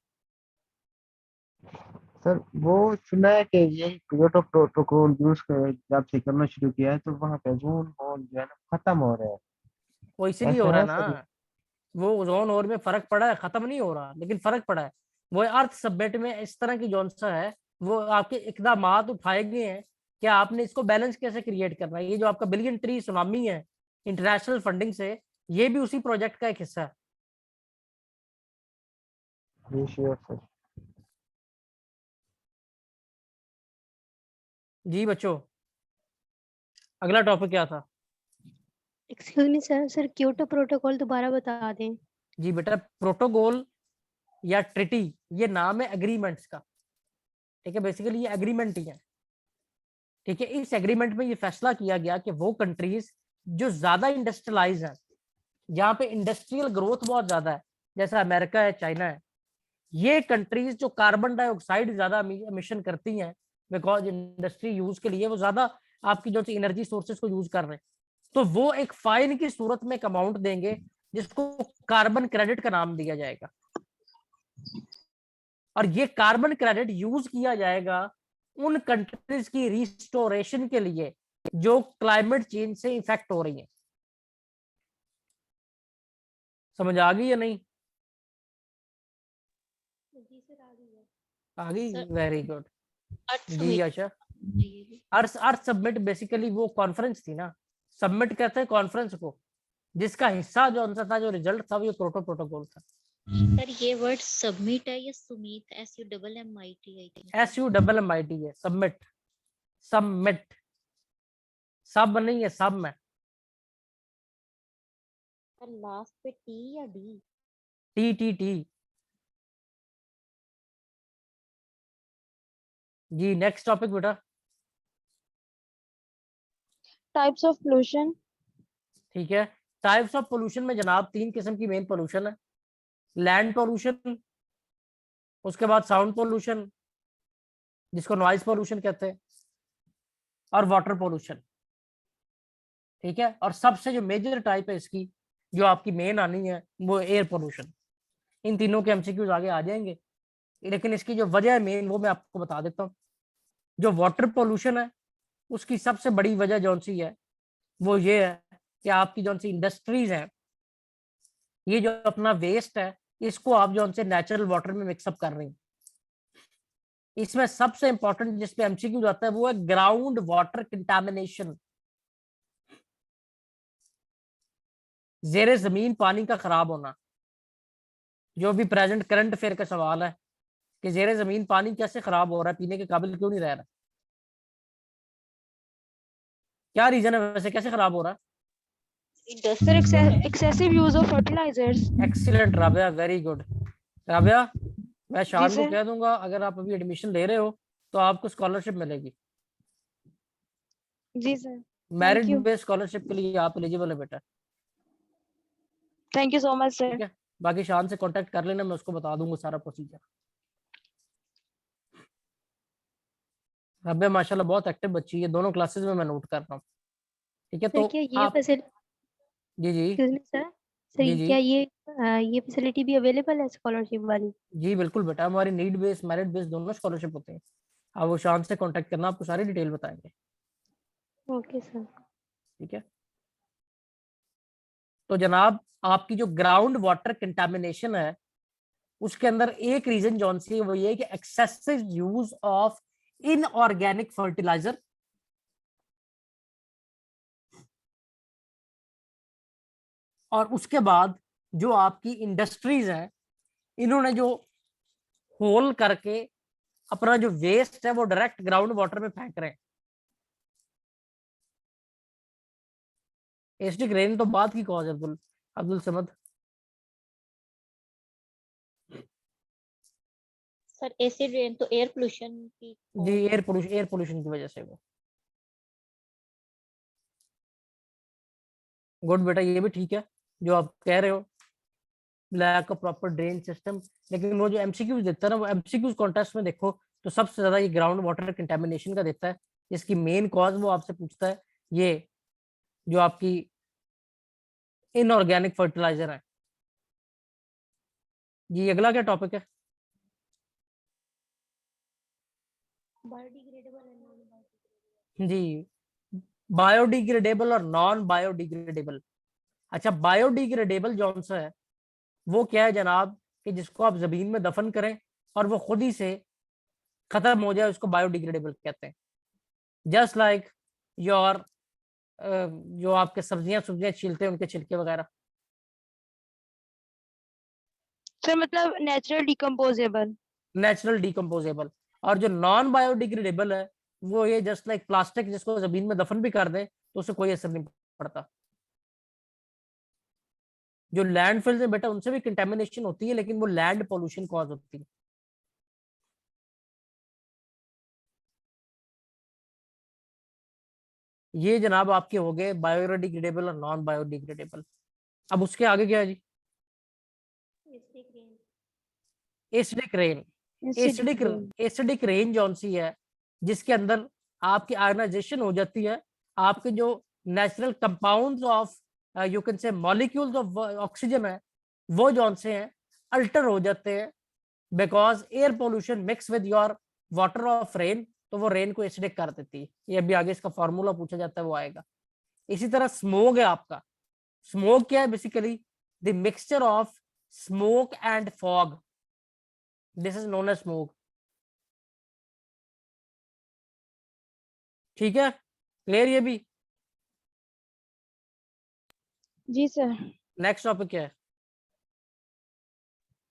सर वो सुना है कि यही क्योटो प्रोटोकॉल यूज कर जब से करना शुरू किया है तो वहाँ पे ओजोन होल जो है ना खत्म हो रहा है। वो इसलिए ऐसे हो रहा है है सर? ना, वो ओजोन और में फर्क पड़ा है, खत्म नहीं हो रहा लेकिन फर्क पड़ा है। वो अर्थ सबमिट में इस तरह की जौन सा है, वो आपके इकदामात उठाए गए हैं कि आपने इसको बैलेंस कैसे क्रिएट करना है। ये जो आपका बिलियन ट्री सुनामी है इंटरनेशनल फंडिंग से, ये भी उसी प्रोजेक्ट का एक हिस्सा है। जी श्योर सर। जी बच्चों, अगला टॉपिक क्या था? Excuse me sir, sir Kyoto protocol दोबारा बता दें। जी बेटा, प्रोटोकॉल या ट्रिटी, ये नाम है एग्रीमेंट्स का, ठीक है, बेसिकली ये एग्रीमेंट ही है, ठीक है। इस एग्रीमेंट में ये फैसला किया गया कि वो कंट्रीज जो ज्यादा इंडस्ट्रियलाइज है, जहाँ पे इंडस्ट्रियल ग्रोथ बहुत ज्यादा है, जैसा अमेरिका है, चाइना है, ये कंट्रीज जो कार्बन डाइऑक्साइड ज्यादा एमिशन करती हैं बिकॉज इंडस्ट्री यूज के लिए वो ज्यादा आपकी जो एनर्जी सोर्सेज को यूज कर रहे हैं, तो वो एक फाइन की सूरत में एक अमाउंट देंगे जिसको कार्बन क्रेडिट का नाम दिया जाएगा। और ये कार्बन क्रेडिट यूज किया जाएगा उन कंट्रीज की रिस्टोरेशन के लिए जो क्लाइमेट चेंज से इफेक्ट हो रही है। समझ आ गई या नहीं? जी सर आ गई है। आ गई, सर वेरी गुड। अर्थ जी समिट आशा, चाहिए। अर्थ अर्थ सबमिट बेसिकली वो कॉन्फ्रेंस थी ना, सबमिट कहते हैं कॉन्फ्रेंस को, जिसका हिस्सा जो आंसर था, जो रिजल्ट था, वो प्रोटोकॉल था। सर ये वर्ड सबमिट है या summit, SUMMIT I think. SUMMIT है, सबमिट, सबमिट, सब नहीं है, सब में सर लास्ट पे T या D? TTT। जी नेक्स्ट टॉपिक बेटा। Types of pollution. ठीक है, टाइप्स ऑफ पोल्यूशन में जनाब 3 किस्म की मेन पोल्यूशन है। लैंड पोल्यूशन, उसके बाद साउंड पोल्यूशन जिसको नॉइज पोल्यूशन कहते हैं, और वाटर पोल्यूशन, ठीक है। और सबसे जो मेजर टाइप है इसकी, जो आपकी मेन आनी है, वो एयर पोल्यूशन। इन तीनों के एमसीक्यूज आगे आ जाएंगे, लेकिन इसकी जो वजह है मेन, वो मैं आपको बता देता हूँ। जो वाटर पोल्यूशन है, उसकी सबसे बड़ी वजह जौन सी है, वो ये है कि आपकी जौन सी इंडस्ट्रीज है, ये जो अपना वेस्ट है, इसको आप जौन से नेचुरल वाटर में मिक्सअप कर रहे हैं। इसमें सबसे इंपॉर्टेंट जिस पे एमसीक्यू आता है, वो है ग्राउंड वाटर कंटामिनेशन। जेरे जमीन पानी का खराब होना, जो भी प्रेजेंट करंट अफेयर का सवाल है कि जेरे जमीन पानी कैसे खराब हो रहा है, पीने के काबिल क्यों नहीं रह रहा, क्या रीजन है वैसे, कैसे खराब हो रहा sir excessive use of fertilizers. है? Excellent Rabia, very good Rabia. मैं जी शान को सर। कह दूंगा, अगर आप अभी एडमिशन ले रहे हो तो आपको स्कॉलरशिप मिलेगी, जी sir. Merit thank you. Based scholarship के लिए आप एलिजिबल है बेटा, थैंक यू सो मच ठीक सर। है। बाकी शान से कांटेक्ट कर लेना, मैं उसको बता दूंगा सारा प्रोसीजर। राबिया माशाल्लाह बहुत एक्टिव बच्ची है, दोनों क्लासेस में मैं नोट कर रहा हूँ, ठीक है। सर तो क्या ये आप, जी जी, एक्सक्यूज मी सर, जी सर जी, क्या ये फैसिलिटी भी अवेलेबल है स्कॉलरशिप वाली? जी बिल्कुल बेटा, हमारी नीड बेस्ड मेरिट बेस्ड दोनों स्कॉलरशिप होते हैं। आप वो शान से कांटेक्ट करना, आपको सारी डिटेल बताएंगे, ओके सर। ठीक है। तो जनाब, आपकी जो ग्राउंड वाटर कंटामिनेशन है, उसके अंदर एक रीजन जौन सी है, वो ये है कि excessive use of inorganic fertiliser, और उसके बाद जो आपकी इंडस्ट्रीज हैं, इन्होंने जो होल करके अपना जो वेस्ट है वो डायरेक्ट ग्राउंड वाटर में फेंक रहे हैं। एसिडिक रेन तो बात की कॉज है, Abdul Abdul Samad. Sir acid rain तो एयर पोल्यूशन की जी, cause है। एयर पोल्यूशन की वजह से वो। गुड बेटा, ये भी ठीक है जो आप कह रहे हो, lack of proper drain system. लेकिन वो जो एमसीक्यूज देता है ना, वो एमसीक्यूज कॉन्टेस्ट में देखो तो सबसे ज्यादा ये ग्राउंड वाटर कंटेमिनेशन का देता है, जिसकी मेन कॉज वो आपसे पूछता है, ये जो आपकी इनऑर्गेनिक फर्टिलाइजर है। जी अगला क्या टॉपिक है? Biodegradable and non biodegradable. जी, बायोडिग्रेडेबल और नॉन बायोडिग्रेडेबल। अच्छा, बायोडिग्रेडेबल जौन सा है वो क्या है जनाब, कि जिसको आप जमीन में दफन करें और वो खुद ही से खत्म हो जाए, उसको बायोडिग्रेडेबल कहते हैं। जस्ट लाइक योर जो आपके सब्जियां सब्जियां छीलते हैं उनके छिलके वगैरह। सर मतलब नेचुरल डिकम्पोजेबल। Natural decomposable. और जो नॉन बायोडिग्रेडेबल है वो ये जस्ट लाइक प्लास्टिक, जिसको जमीन में दफन भी कर दें तो उससे कोई असर नहीं पड़ता। जो लैंडफिल में बेटा उनसे भी कंटेमिनेशन होती है, लेकिन वो लैंड पोल्यूशन कॉज होती है। ये जनाब आपके हो गए बायोडिग्रेडेबल और नॉन बायोडिग्रेडेबल। अब उसके आगे क्या है जी? Acidic rain. Acidic rain zone सी है जिसके अंदर आपकी आयनाइजेशन हो जाती है, आपके जो natural compounds of you can say molecules of oxygen है वो जौन से हैं अल्टर हो जाते हैं, because air pollution mix with your water of rain, तो वो रेन को एसिडिक कर देती है। ये अभी आगे इसका फॉर्मूला पूछा जाता है, वो आएगा। इसी तरह स्मोक है आपका। स्मोक क्या है? Basically the mixture of smoke and fog, this is known as smoke. ठीक है, क्लियर ये भी? जी सर। नेक्स्ट टॉपिक क्या है?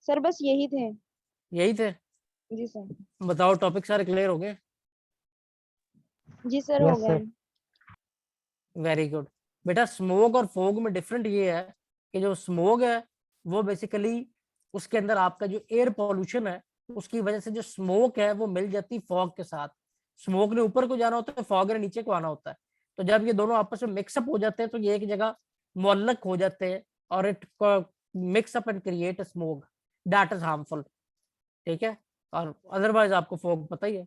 सर बस यही थे। यही थे? जी सर। बताओ, टॉपिक सारे क्लियर हो गए? जी सर हो Yes, sir. गए। Very good. बेटा स्मोक और फोग में डिफरेंट ये है कि जो स्मोक है वो बेसिकली उसके अंदर आपका जो एयर पॉल्यूशन है उसकी वजह से जो स्मोक है वो मिल जाती है फॉग के साथ। स्मोक ने ऊपर को जाना होता है, फॉग ने नीचे को आना होता है। तो जब ये दोनों आपस में मिक्सअप हो जाते हैं तो ये एक जगह मुअल्लक हो जाते हैं और it mix up and create smoke that is harmful. ठीक है, और अदरवाइज आपको फॉग पता ही है।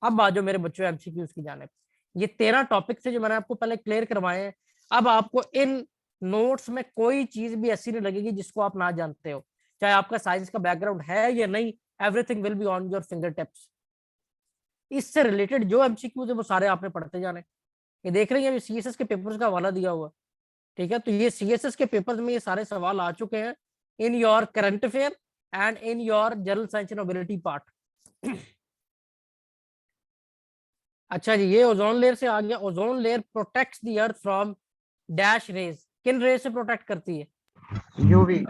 अब आ जाओ मेरे बच्चों एमसीक्यूज की जाने। ये 13 टॉपिक थे जो मैंने आपको पहले क्लियर करवाए हैं। अब आपको इन नोट्स में कोई चीज भी ऐसी नहीं लगेगी जिसको आप ना जानते हो, चाहे आपका साइंस का बैकग्राउंड है या नहीं, everything will be on your finger tips. इससे रिलेटेड जो एमसीक्यूज है वो सारे आपने पढ़ते जाने। ये देख रहे हैं सीएसएस के पेपर्स का हवाला दिया हुआ। ठीक है, तो ये सीएसएस के पेपर्स में ये सारे सवाल आ चुके हैं in your current affair and in your general science and ability part. अच्छा जी, ये ओजोन लेयर से आ गया। Ozone layer protects the earth from dash rays. किन रेज से प्रोटेक्ट करती है? UV.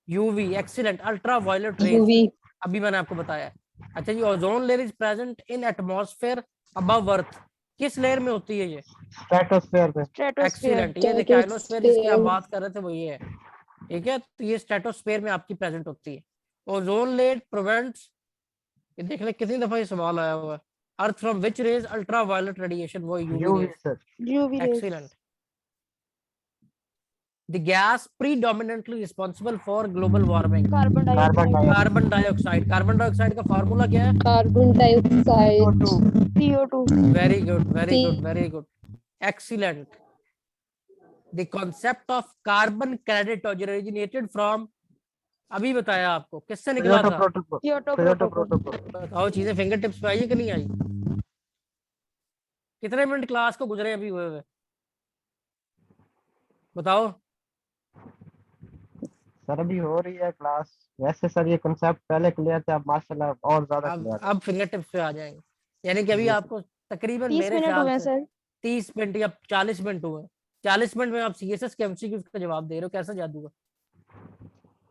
UV, excellent. Ultraviolet rays, UV अभी मैंने आपको बताया। अच्छा जी, ozone layer is present in atmosphere above earth. किस लेयर में होती है ये? Stratosphere में. एक्सीलेंट। ये देखिए आयनोस्फीयर जिसकी आप बात कर रहे थे वो ये है। ठीक है, तो ये स्ट्रेटोस्फीयर में आपकी प्रेजेंट होती है। ओजोन लेयर प्रिवेंट्स, ये देख ले कितनी दफा ये सवाल आया हुआ है। Earth from which rays? Ultra violet radiation, वो UV UV, rays. sir. UV rays. Excellent. The gas predominantly responsible for global warming. Carbon Carbon dioxide. Carbon dioxide. Carbon dioxide का फॉर्मूला क्या है? Carbon dioxide CO2। Very good, very good, very good, excellent. The concept of carbon credit originated from, अभी बताया आपको, किससे निकला Kyoto था? Protocol. Kyoto Kyoto Protocol। Protocol. बताओ, चीजें फिंगर टिप्स पे आई है कि नहीं आई? कितने मिनट क्लास को गुजरे अभी हुए हुए? बताओ। सर अभी हो रही है क्लास। वैसे सर ये कॉन्सेप्ट पहले क्लियर थे, अब माशाल्लाह और ज्यादा क्लियर है। अब फिंगर टिप्स पे आ जाएंगे। यानी कि अभी जी सर। आपको तकरीबन 30 मेरे मिनट ख्याल हुए हैं से सर। 30 मिनट या 40 मिनट हुए। 40 मिनट में आप सीएसएस के एमसीक्यू का जवाब दे रहे हो, कैसा जादू है?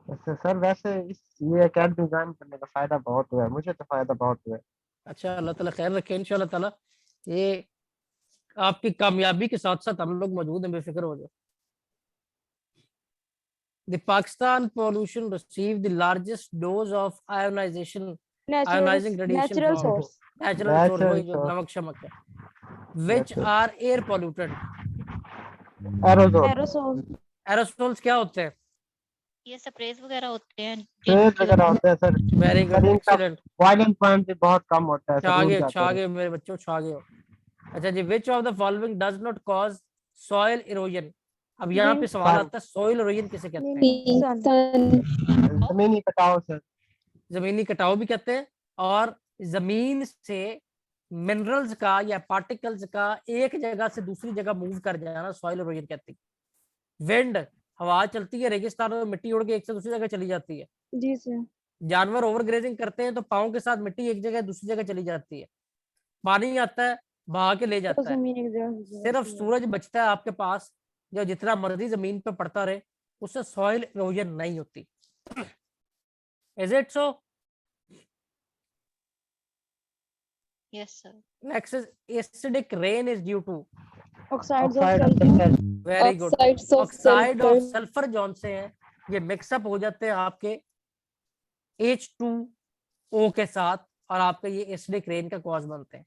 वैसे सर वैसे ये एकेडमी ज्वाइन करने का फायदा बहुत हुआ है, मुझे तो फायदा बहुत हुआ है। अच्छा, अल्लाह ताला खैर रखे इंशाल्लाह ताला। ये आपकी कामयाबी के साथ साथ हम लोग मौजूद हैं, बेफिक्र हो जाओ। The Pakistan pollution received the largest dose of ionization, ionizing radiation natural from source. natural source, वही जो source. नमक शमक है, which Natural. are air pollutant. Aerosol. Aerosol. Aerosols क्या होते हैं? ये स्प्रेज वगैरह होते हैं ट्रेस वगैरह होते हैं सर। वेरी सर गुड, इनका एक्सीलेंट। बॉइलिंग पॉइंट भी बहुत कम होता है सर, छा उड़ गए, जाते छा हैं। गए मेरे बच्चों, छा गए हो। अच्छा जी, which of the following does not cause soil erosion? अब यहाँ पे सवाल आता है soil erosion किसे कहते हैं? सन जमीनी कटाव सर। जमीनी कटाव भी कहते हैं और जमीन से मिनरल्स का या पार्टिकल्स का एक जगह से दूसरी जगह मूव कर जाना सॉइल इरोजन कहते हैं। विंड, हवा चलती है रेगिस्तान में, मिट्टी उड़ के एक से दूसरी जगह चली जाती है। जी सर। जानवर ओवरग्रेजिंग करते हैं तो पाँव के साथ मिट्टी एक जगह दूसरी जगह चली जाती है। पानी आता है बहा के ले तो जाता है। जमीन एक जगह से सिर्फ दूसरी जगह। सूरज बचता है आपके पास, जो जितना मर्जी जमीन पे पड़ता रहे, उससे सॉइल इरोजन नहीं होती। Is it so? Yes, sir. Next is acidic rain is due to. Oxides of oxide of sulphur. Sulphur. Very good. Oxides of oxide of sulfur. Sulphur जौन से हैं, ये मिक्सअप हो जाते हैं आपके H2O के साथ, और आपका ये एसिडिक रेन का कॉज बनते हैं।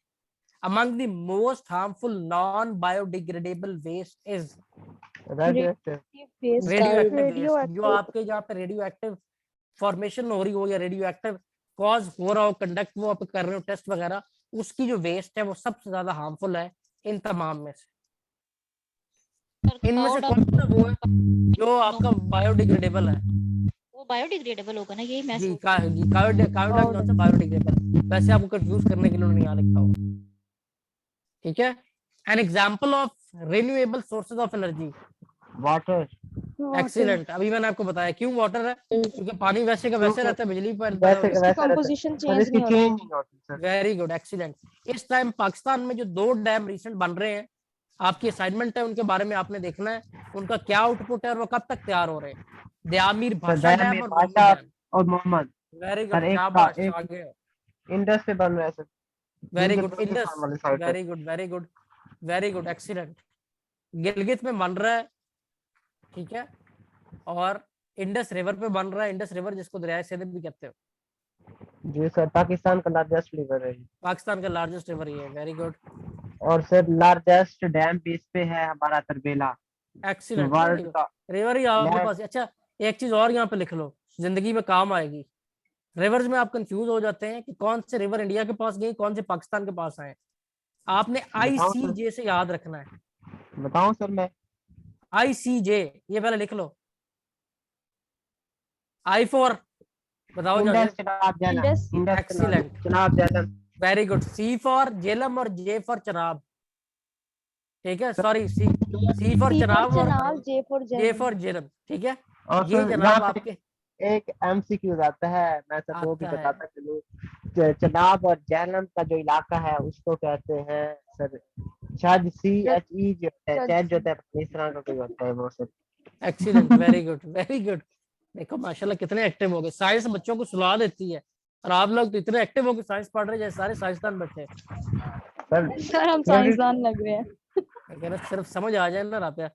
Among the most harmful non-biodegradable waste is radioactive. radioactive waste। जो Radioactive। आपके जहाँ पे रेडियो एक्टिव फॉर्मेशन हो रही हो या रेडियो एक्टिव कॉज हो रहा हो, कंडक्ट वो आप कर रहे हो टेस्ट वगैरह, उसकी जो वेस्ट है वो सबसे ज्यादा हार्मफुल है इन तमाम में से। Sir, इनमें से out of- कौन सा वो है जो आपका बायोडिग्रेडेबल है? वो बायोडिग्रेडेबल होगा ना, यही मैं जी सोच कायोडाइन कौन सा बायोडिग्रेडेबल, वैसे आपको कंफ्यूज करने के लिए उन्होंने यहाँ लिखा होगा। ठीक है। An example of renewable sources of energy, water. Excellent. अभी मैंने आपको बताया क्यों वाटर है, क्योंकि पानी वैसे का वैसे रहता है, बिजली पर वैसे का वैसा रहता है। कंपोजिशन सर चेंज इसकी नहीं चेंज होती। नहीं होती सर। Very good, excellent. इस टाइम पाकिस्तान में जो 2 डैम रिसेंट बन रहे हैं, आपकी असाइनमेंट है उनके बारे में आपने देखना है, उनका क्या आउटपुट है और वो कब तक तैयार हो रहे हैं। दयामीर भाषा डैम दयामीर और भाषा मोहम्मद डैम। और मोहम्मद। वेरी सर गुड, एक शाबाश, का एक आगे। इंडस पे बन रहा है sir. Very Gilgit good, Indus. Baltistan वाली साइड पे। Very good, very good, very good, excellent. Gilgit में बन रहा है, ठीक है, और इंडस रिवर पे बन रहा है। इंडस रिवर जिसको दरिया सिंध भी कहते हो। जी सर, पाकिस्तान का लार्जेस्ट रिवर है ये। पाकिस्तान का लार्जेस्ट रिवर ये है। वेरी गुड, और सर लार्जेस्ट डैम भी इस पे है हमारा तरबेला, एक्सीलेंट। वर्ल्ड का। रिवर ही आपके Land- पास। अच्छा, एक चीज और यहाँ पे लिख लो, जिंदगी में काम आएगी। रिवर्स में आप कंफ्यूज हो जाते हैं कि कौन से रिवर इंडिया के पास गए, कौन से पाकिस्तान के पास आए। आपने बताओ सर। ICJ से याद रखना है। बताऊं सर मैं? ICJ, ये पहले लिख लो। I फॉर, बताओ इंडस जाने। Chenab Jhelum. Indus. Indus Excellent. Chenab Jhelum. Very good. C for Jhelum और J फॉर चनाब। ठीक है, sorry, C for C Chenab for और Chenab, J for J जैलम। For Jhelum. ठीक है, और ये सर जनाब यहाँ पे आपके एक MCQ आता है, मैं सर वो भी आता है। बताता चलूं। चनाब और झेलम का जो इलाका है उसको कहते हैं सर शायद CHE जो है, चैट जो होता है इस तरह का कोई होता है वो sir. Excellent, very good, very good. देखो माशाल्लाह कितने एक्टिव हो गए। साइंस बच्चों को सुला देती है, और आप लोग तो इतने एक्टिव हो गए, साइंस पढ़ रहे हैं जैसे सारे साइंसदान बच्चे। सर सर हम साइंसदान लग रहे हैं। अगर सिर्फ समझ आ जाए ना राबिया,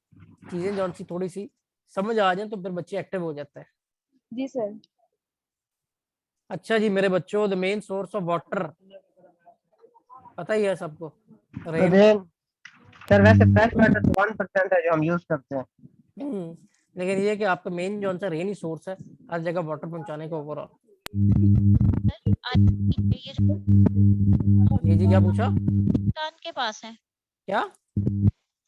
चीजें जौन सी थोड़ी सी समझ आ जाए तो फिर बच्चे एक्टिव हो जाते हैं। जी सर। अच्छा जी मेरे बच्चों, the main source of water पता ही है सबको, रेन। रेन। सर वैसे फ्रेश वाटर तो 1% है जो हम यूज करते हैं। लेकिन ये कि आपका मेन जो सा रेन ही सोर्स है हर जगह वाटर पहुंचाने का ओवरऑल। ये जो जी क्या पूछा? पाकिस्तान के पास है क्या?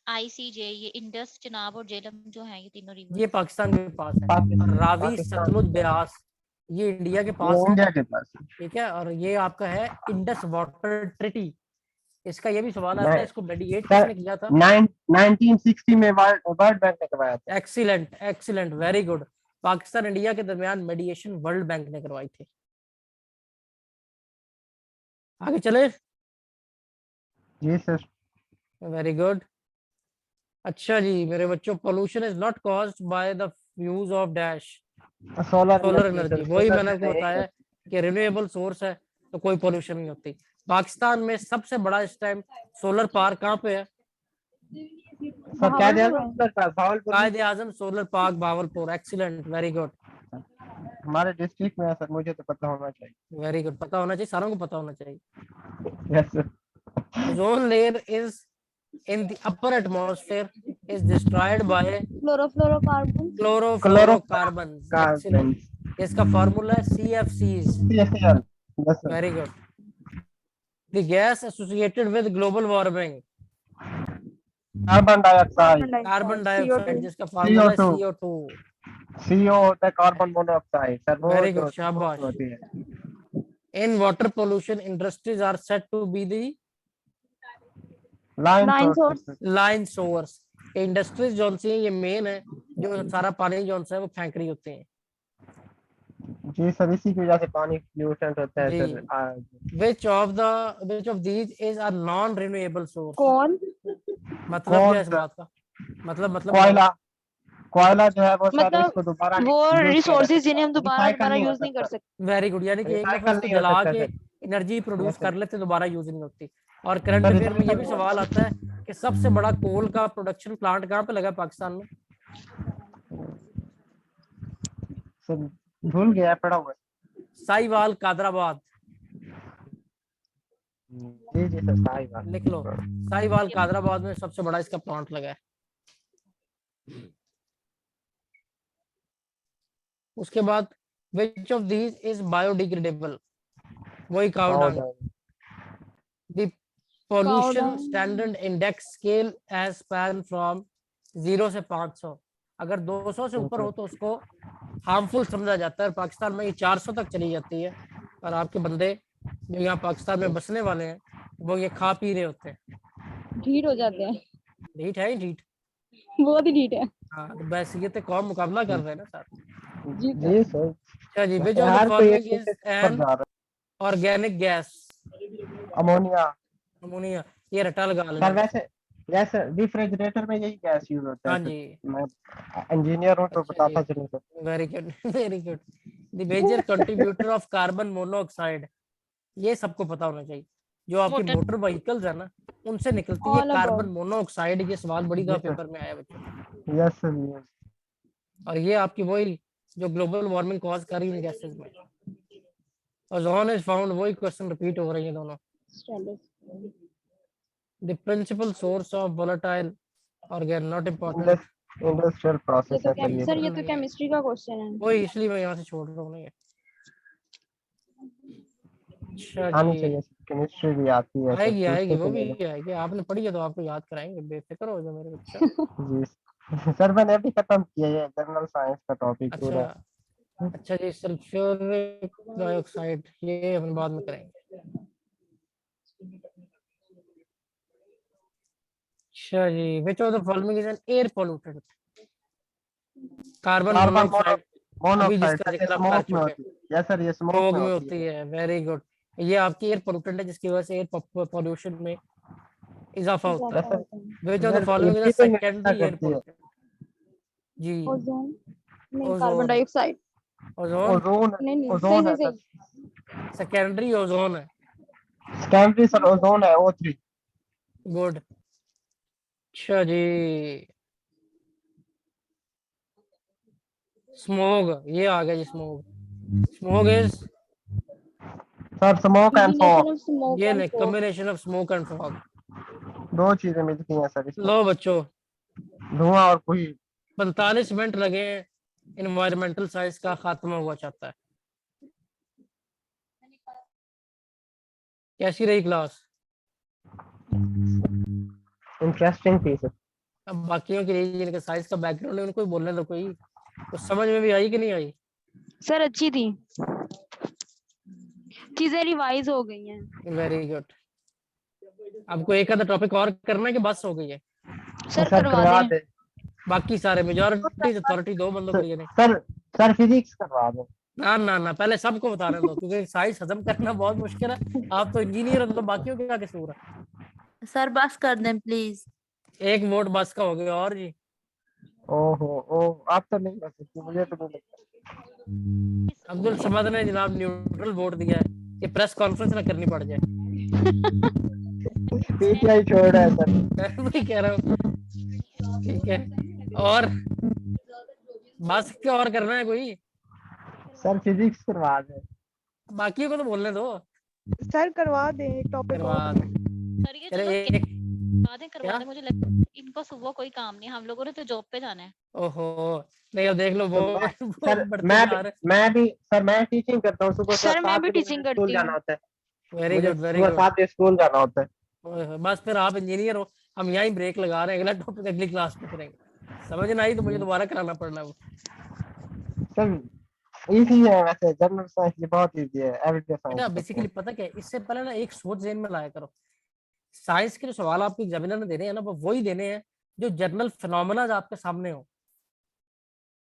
ICJ, ये इंडस, चनाब और झेलम जो है, ये तीनों रिवर। ये पाकिस्तान के पास है। और रावी, पाकिस्तान सतलुज, ब्यास ये इंडिया के पास ये है। इंडिया के पास है। ठीक है, और ये आपका है इंडस वाटर ट्रीटी। इसका ये भी सवाल आता है, इसको मेडिएट सर, किसने किया था? 1960 में वर्ल्ड बैंक ने करवाया था। Excellent, excellent, very good. Pakistan India के दरमियान मेडिएशन वर्ल्ड बैंक ने करवाई थी। आगे चले। जी सर। Very good. अच्छा जी मेरे बच्चों, pollution is not caused by the use of dash solar energy. वही मैंने आपको बताया कि रिन्यूएबल सोर्स है तो कोई पोल्यूशन नहीं होती। पाकिस्तान में सबसे बड़ा इस टाइम सोलर पार्क कहाँ पे है? Sir Quaid e Azam solar park Bahawalpur. Excellent, very good, हमारे डिस्ट्रिक्ट में है सर, मुझे तो पता होना चाहिए। Very good. पता होना चाहिए, सारों को पता होना चाहिए। Yes sir. Ozone layer is in the upper atmosphere is destroyed by chlorofluorocarbon. chlorofluorocarbons। Carbon. Excellent. इसका फॉर्मूला है CFCs। CFCl। Yes sir. Very good. The gas associated with global warming, carbon dioxide. Carbon dioxide जिसका CO2। Formula है CO2। CO होता है carbon monoxide sir. वो Very good, जो शाबाश। होती है। In water pollution, industries are said to be the line Line source source। Line source. Industries zone सी है ये मेन है, जो सारा पानी जोन सा है वो फेंक रही होते हैं। जी सर, इसी की वजह से पानी पोल्यूटेंट होता है जी। Sir. Which of these is a non renewable source. कौन? मतलब क्या है कौन इस सा? बात का? मतलब कोयला। कोयला जो है वो सर मतलब इसको दोबारा वो यूज किया जा रिसोर्सेज सकता जिन्हें है, हम दोबारा रिसाइकल दोबारा नहीं हो यूज नहीं कर सकता। सकते। वेरी गुड, यानी कि एक दफा रिसाइकल इसको नहीं हो जला सकता के सर। एनर्जी प्रोड्यूस यस कर सर। लेते दोबारा यूज नहीं होती। और करंट सर अफेयर में ये भी रिसाइकल सवाल आता है कि सबसे बड़ा कोल का प्रोडक्शन प्लांट कहाँ पे लगा है पाकिस्तान में? सर भूल गया, पड़ा हुआ है। साहिवाल कादराबाद। जी जी सर, सही बात। लिख लो, साहिवाल कादराबाद में सबसे बड़ा इसका प्लांट लगा है। उसके बाद which of these is biodegradable, वही काउ और dung. The pollution dung। Standard index scale as span from 0 से 500। अगर 200 से ऊपर हो तो उसको हार्मफुल समझा जाता है, और पाकिस्तान में ये 400 तक चली जाती है। और आपके बंदे जो यहाँ पाकिस्तान में बसने वाले हैं वो ये खा पी रहे होते हैं। ढीठ हो जाते हैं। ढीठ है ही ढीठ। बहुत ही ढीठ है। हाँ, तो बैसियत कौम मुकाबला कर रहे हैं ना सर। जी जी सर, अच्छा जी, विच ऑफ द हर कोई एक फॉलोइंग दूसरे इज से ऊपर एन जा रहा ऑर्गेनिक गैस? है। अमोनिया। अमोनिया। ये रटा लगा लेना सर बस। वैसे वैसे रेफ्रिजरेटर में यही गैस यूज होता है हाँ सर। जी। मैं इंजीनियर हूँ तो अच्छा जी, बताता चलूँ sir. Very good very good. The major contributor of carbon monoxide, ये सबको पता होना चाहिए। जो आपके मोटर। मोटर व्हीकल्स है ना, उनसे निकलती है ऑल कार्बन अबाउट। मोनोऑक्साइड। ये सवाल बड़ी जी दफा सर। पेपर में आया बच्चों। Yes sir, yes. और ये आपकी वही जो ग्लोबल वार्मिंग कॉज कर रही है गैसेस में। ओजोन इज फाउंड, वही क्वेश्चन रिपीट हो रही है दोनों। The principal source of volatile organ, not important. Industrial process है सर ये सर तो। ये तो केमिस्ट्री का क्वेश्चन है। वही इसलिए मैं यहाँ से छोड़ रहा हूँ नहीं है। अच्छा आनी जी, चाहिए, केमिस्ट्री भी आती है सर, आएगी पूछते वो भी चलेगा। आएगी। आपने पढ़ी है तो आपको याद कराएंगे, बेफिक्र हो जाओ मेरे बच्चा। जी सर, मैंने अभी खत्म किया है जनरल साइंस का टॉपिक अच्छा। पूरा। अच्छा जी, सल्फ्यूरिक डाइऑक्साइड ये हम बाद में करेंगे। अच्छा जी, which of the following is an air pollutant? Carbon carbon monoxide, अभी मोनोऑक्साइड जिसका सर, ये जिक्र आप कर स्मोक में चुके हैं। होती है। यस सर, ये स्मोक स्मोक में में होती होती है। है, वेरी गुड। ये आपकी एयर पोल्यूटेंट है जिसकी वजह से एयर पोल्यूशन में इजाफा होता यस है। Sir. Which of the sir following is a breathing में अच्छा सेकेंडरी एयर करती है। पोल्यूटेंट? जी। ओजोन। नहीं, carbon ozone. Dioxide. Ozone ozone. नहीं नहीं, सही ओजोन सही है सर। सही। सेकेंडरी ओजोन है। सेकेंडरी सर ओजोन है, O3। गुड। अच्छा जी, स्मोग, ये आ गया जी स्मोग। स्मोग इज, sir smoke and Combination fog, of smoke ये and नहीं, fog। Combination of smoke and fog. दो चीजें मिलती हैं सर इसमें, लो बच्चों, धुआं और कोई। 45 मिनट लगे इन्वायरमेंटल साइंस का खात्मा हुआ चाहता है। कैसी रही क्लास? इंटरेस्टिंग थी सर। अब बाकियों के लिए जिनका साइंस का बैकग्राउंड है उनको ही बोलने दो, कोई तो समझ में भी आई कि नहीं आई? सर अच्छी थी, चीजें रिवाइज हो गई हैं। Very good. आपको एक आधा टॉपिक और करना है कि बस हो गई है? सर सर करवा करवा दें। दे। बाकी सारे मेजोरिटी अथॉरिटी दो बंदों के सर लिए नहीं। सर सर फिजिक्स करवा दे। ना ना ना, पहले सबको बताने दो, क्योंकि साइंस खत्म करना बहुत मुश्किल है। आप तो इंजीनियर हो तो बाकियों के क्या कसूर है? सर बस कर दें प्लीज। एक वोट बस का हो गया। और जी, ओहो ओह, आप तो नहीं कर सकती, मुझे तो नहीं लगता। अब्दुल समद ने जनाब न्यूट्रल वोट दिया है। ये प्रेस कॉन्फ्रेंस ना करनी पड़ जाए। पीटीआई छोड़ है सर। वही कह रहा हूँ। ठीक है, और बस क्या और करना है कोई? सर फिजिक्स करवा दे। बाकियों को तो बोलने दो। सर करवा दें एक टॉपिक करवा और। दे। सर ये चलो चलो एक करवा दें क्या? मुझे लगता है इनको सुबह कोई काम नहीं, हम लोगों ने तो जॉब पे जाना है। ओहो, नहीं अब देख लो तो वो सर बढ़ते जा रहे। मैं भी सर, मैं टीचिंग करता हूँ, सुबह सर मैं 7 भी बजे मुझे टीचिंग स्कूल करती जाना हूँ। होता है। वेरी मुझे गुड वेरी सुबह गुड। 7 बजे स्कूल जाना होता है। बस फिर आप इंजीनियर हो, हम यहीं ब्रेक लगा रहे हैं, अगला टॉपिक अगली क्लास में करेंगे। समझ नहीं आई तो मुझे दोबारा कराना पड़ना वो। सर इजी है वैसे, जनरल साइंस ये बहुत इजी है, एवरीडे साइंस बेटा करते बेसिकली हैं। पता क्या है, इससे पहले ना एक सोच जेन में लाया करो साइंस के जो सवाल आपको एग्जामिनर ने देने हैं ना, वो वही देने हैं जो जनरल फिनोमेना आपके सामने हो।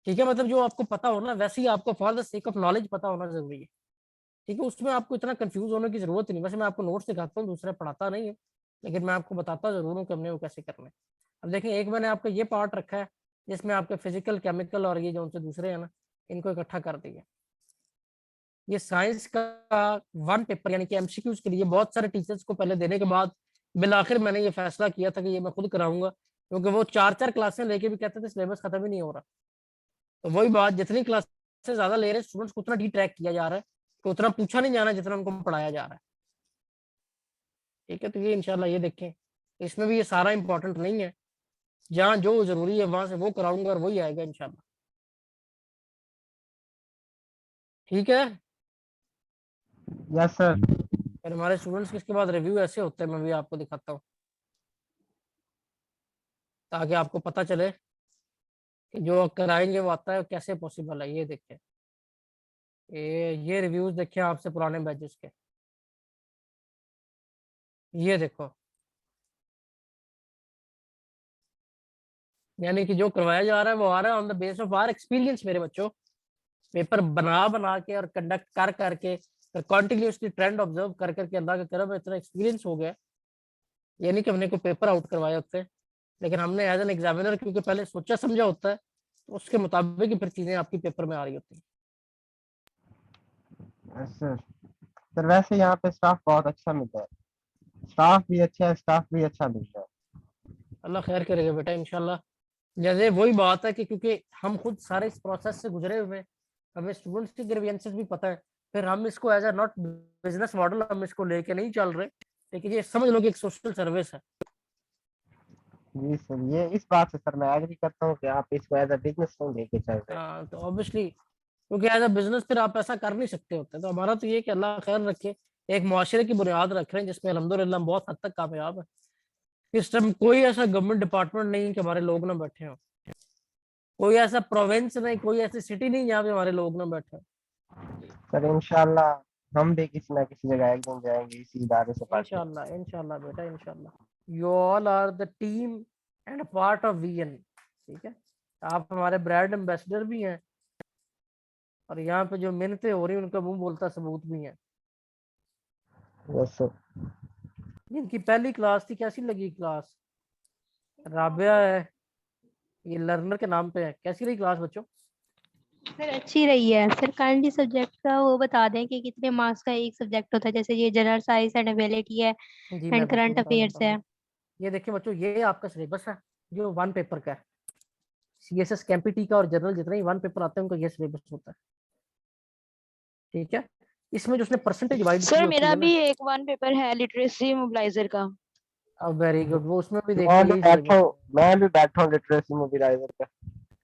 ठीक है, मतलब जो आपको पता हो ना, वैसे ही आपको for the sake of knowledge पता होना जरूरी है। ठीक है, उसमें आपको इतना कंफ्यूज होने की जरूरत नहीं। वैसे मैं आपको नोट्स दिखाता हूँ, दूसरा पढ़ाता नहीं है, लेकिन मैं आपको बताता जरूर हूँ कि हमने वो कैसे करना है। अब देखें, एक मैंने आपको ये पार्ट रखा है जिसमें आपके फिजिकल, केमिकल और ये जो उनसे दूसरे हैं ना, इनको इकट्ठा कर दिया। ये साइंस का वन पेपर यानी कि एमसीक्यूज के लिए बहुत सारे टीचर्स को पहले देने के बाद बिल आखिर मैंने ये फैसला किया था कि ये मैं खुद कराऊंगा, क्योंकि वो 4-4 क्लासें लेके भी कहते थे सिलेबस खत्म ही नहीं हो रहा। तो वही बात, जितनी क्लासेस ज्यादा ले रहे हैं स्टूडेंट्स को, उतना डी ट्रैक किया जा रहा है, तो उतना पूछा नहीं जाना जितना उनको पढ़ाया जा रहा है। ठीक है, तो ये इंशाल्लाह ये देखें, इसमें भी ये सारा इंपॉर्टेंट नहीं है, जहाँ जो जरूरी है वहां से वो कराऊंगा और वही आएगा इंशाल्लाह। ठीक है, यस सर। फिर हमारे स्टूडेंट्स के इसके बाद रिव्यू ऐसे होते हैं, मैं भी आपको दिखाता हूँ ताकि आपको पता चले कि जो कराएंगे वो आता है कैसे पॉसिबल है। ये देखें, ये रिव्यूज देखें आपसे पुराने बैचेस के, ये देखो, यानी कि जो करवाया जा रहा है वो आ रहा है on the base of our experience. मेरे बच्चों, पेपर बना बना के और कंडक्ट कर करके, कॉन्टिन्यूसली ट्रेंड ऑब्जर्व कर करके अल्लाह का करम है, इतना एक्सपीरियंस हो गया। ये नहीं कि हमने कोई पेपर आउट करवाए होते हैं, लेकिन हमने एज एन एग्जामिनर क्योंकि पहले सोचा समझा होता है, तो उसके मुताबिक ही फिर चीजें आपकी पेपर में आ रही होती हैं। Yes sir. सर वैसे यहाँ पे स्टाफ बहुत अच्छा मिलता है, स्टाफ भी अच्छा है, स्टाफ भी अच्छा मिल रहा है। अल्लाह खैर करेगा बेटा इंशाल्लाह। जैसे वही बात है कि क्योंकि हम खुद सारे इस प्रोसेस से गुजरे हुए हैं, हमें स्टूडेंट्स की ग्रीवियंसेस भी पता है, फिर हम इसको as a not business model हम इसको लेके नहीं चल रहे, लेकिन ये समझ लो कि एक सोशल सर्विस है। जी सर, ये इस बात से सर मैं एग्री करता हूँ कि आप इसको एज अ बिजनेस नहीं लेके चल रहे। तो ऑब्वियसली क्योंकि एज अ बिजनेस फिर आप ऐसा कर नहीं सकते होते। तो हमारा तो ये कि अल्लाह खैर रखे, एक मुआशरे की बुनियाद रख रहे हैं जिसमें अल्हम्दुलिल्लाह हम बहुत हद तक कामयाब है। इस टाइम कोई ऐसा गवर्नमेंट डिपार्टमेंट नहीं कि हमारे लोग ना बैठे हों, कोई ऐसा प्रोविंस नहीं, कोई ऐसी सिटी नहीं जहाँ पे हमारे लोग ना बैठे हों। सर इंशाल्लाह हम भी किसी ना किसी जगह एक दिन जाएंगे इसी इदारे से पढ़ के। इंशाल्लाह इंशाल्लाह बेटा इंशाल्लाह। You all are the team and part of VN. ठीक है, आप हमारे ब्रांड एम्बेसडर भी हैं, और यहाँ पे जो मिन्नतें हो रही हैं उनका मुंह बोलता सबूत भी है। Yes sir. जिनकी पहली क्लास थी, कैसी लगी क्लास? राबिया है, ये लर्नर के नाम पे है। कैसी रही क्लास बच्चों? सर अच्छी रही है। सर काइंडली सब्जेक्ट का वो बता दें कि कितने मार्क्स का एक सब्जेक्ट होता है, जैसे ये जनरल साइंस एंड एबिलिटी है जी एंड मैं बिल्कुल करंट बता अफेयर्स देता है। हूँ। ये देखिए बच्चों, ये आपका सिलेबस है जो वन पेपर का है। सीएसएस केएमपीटी का और जनरल जितने ही वन पेपर आते हैं उनका ये सिलेबस होता है। ठीक है, इसमें जो उसने परसेंटेज डिवाइड की सर होती मेरा है ना, भी एक वन पेपर है लिटरेसी मोबिलाइजर का। अब वेरी गुड, वो उसमें भी देखिए यही सिलेबस है। मैं भी बैठा हूँ लिटरेसी मोबिलाइजर का।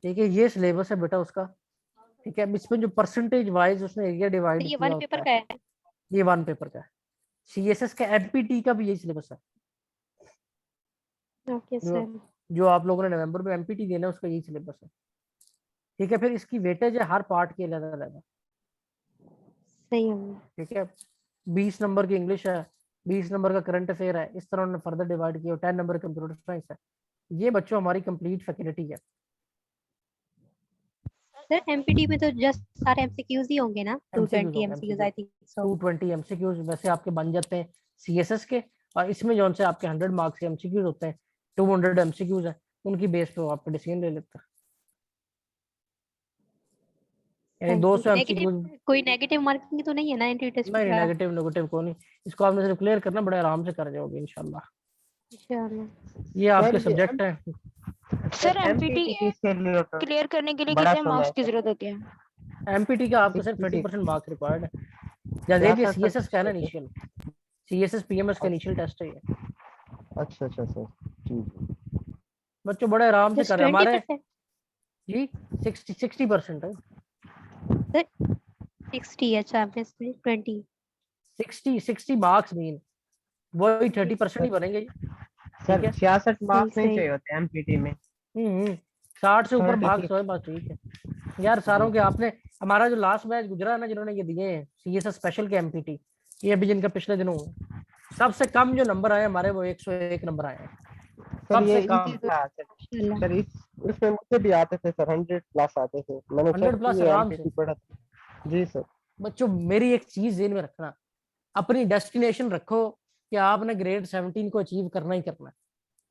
ठीक है, ये सिलेबस है बेटा उसका। ठीक है, अब इसमें जो परसेंटेज वाइज उसने एरिया सर डिवाइड ये किया वन होता पेपर है, का है। ये वन पेपर का है। सीएसएस का एमपीटी का भी यही सिलेबस है। ओके जो सर। जो आप लोगों ने नवंबर में एमपीटी देना है उसका यही सिलेबस है। ठीक है, फिर इसकी वेटेज है हर पार्ट के अलग अलग। सही है। ठीक है, 20 नंबर की इंग्लिश है, 20 नंबर का करंट अफेयर है, इस तरह उन्होंने फर्दर डिवाइड किया। 10 नंबर कंप्यूटर साइंस है। ये बच्चों हमारी कंप्लीट फैकल्टी है। सर एमपीटी में तो जस्ट सारे एमसीक्यूज ही होंगे ना? एमसीक्यूज 220 होंगे, MCQs MCQ I think so. 220 MCQs वैसे आपके बन जाते हैं सीएसएस के, और इसमें जो से आपके 100 मार्क्स के एमसीक्यूज होते हैं, 200 एमसीक्यूज है, उनकी बेस पे वो आपका डिसीजन ले लेता है। यानी 200 एमसीक्यूज। नेगेटिव, कोई नेगेटिव मार्किंग तो नहीं है ना एंट्री टेस्ट नहीं, का? नेगेटिव नेगेटिव को नहीं, इसको आपने सिर्फ क्लियर करना, बड़े आराम से कर जाओगे इंशाल्लाह। इंशाल्लाह। ये आपके सर ये सब्जेक्ट है। सर एमपीटी एमपीटी किसके लिए होता है? क्लियर करने के लिए बड़ा कितने सुना मार्क्स है की सर। जरूरत होती है? एमपीटी का आपको सिर्फ 66 30% मार्क्स रिक्वायर्ड है। जैसे क्या ये था सर? सीएसएस का है ना इनिशियल, सीएसएस पीएमएस का इनिशियल टेस्ट है ये। अच्छा अच्छा सर, ठीक। बच्चों बड़े आराम से जस्ट कर रहे हैं हमारे 20%? जी। 60% है। सर 60? अच्छा, बेस 20। 60 मार्क्स मीन वही 30% ही बनेंगे। सर ठीक है, 66 मार्क्स नहीं सही। चाहिए होते एमपीटी में। 60 से ऊपर 36। मार्क्स हो बस ठीक है यार सारों के। आपने हमारा जो लास्ट बैच गुजरा है ना, जिन्होंने ये दिए हैं सीएसएस स्पेशल के एमपीटी, ये अभी जिनका पिछले दिनों हुआ, सबसे कम जो नंबर आए हमारे वो 101 नंबर आए हैं, सर ये सबसे कम। इजी था सर। माशाल्लाह। सर इसमें मुझे भी आते थे सर, 100+ आते थे, मैंने 100 चेक प्लस किए, आराम से। एमपीटी पढ़ा था। जी सर। बच्चों मेरी एक चीज ध्यान में रखना, अपनी डेस्टिनेशन रखो कि आपने ग्रेड 17 को अचीव करना ही करना है।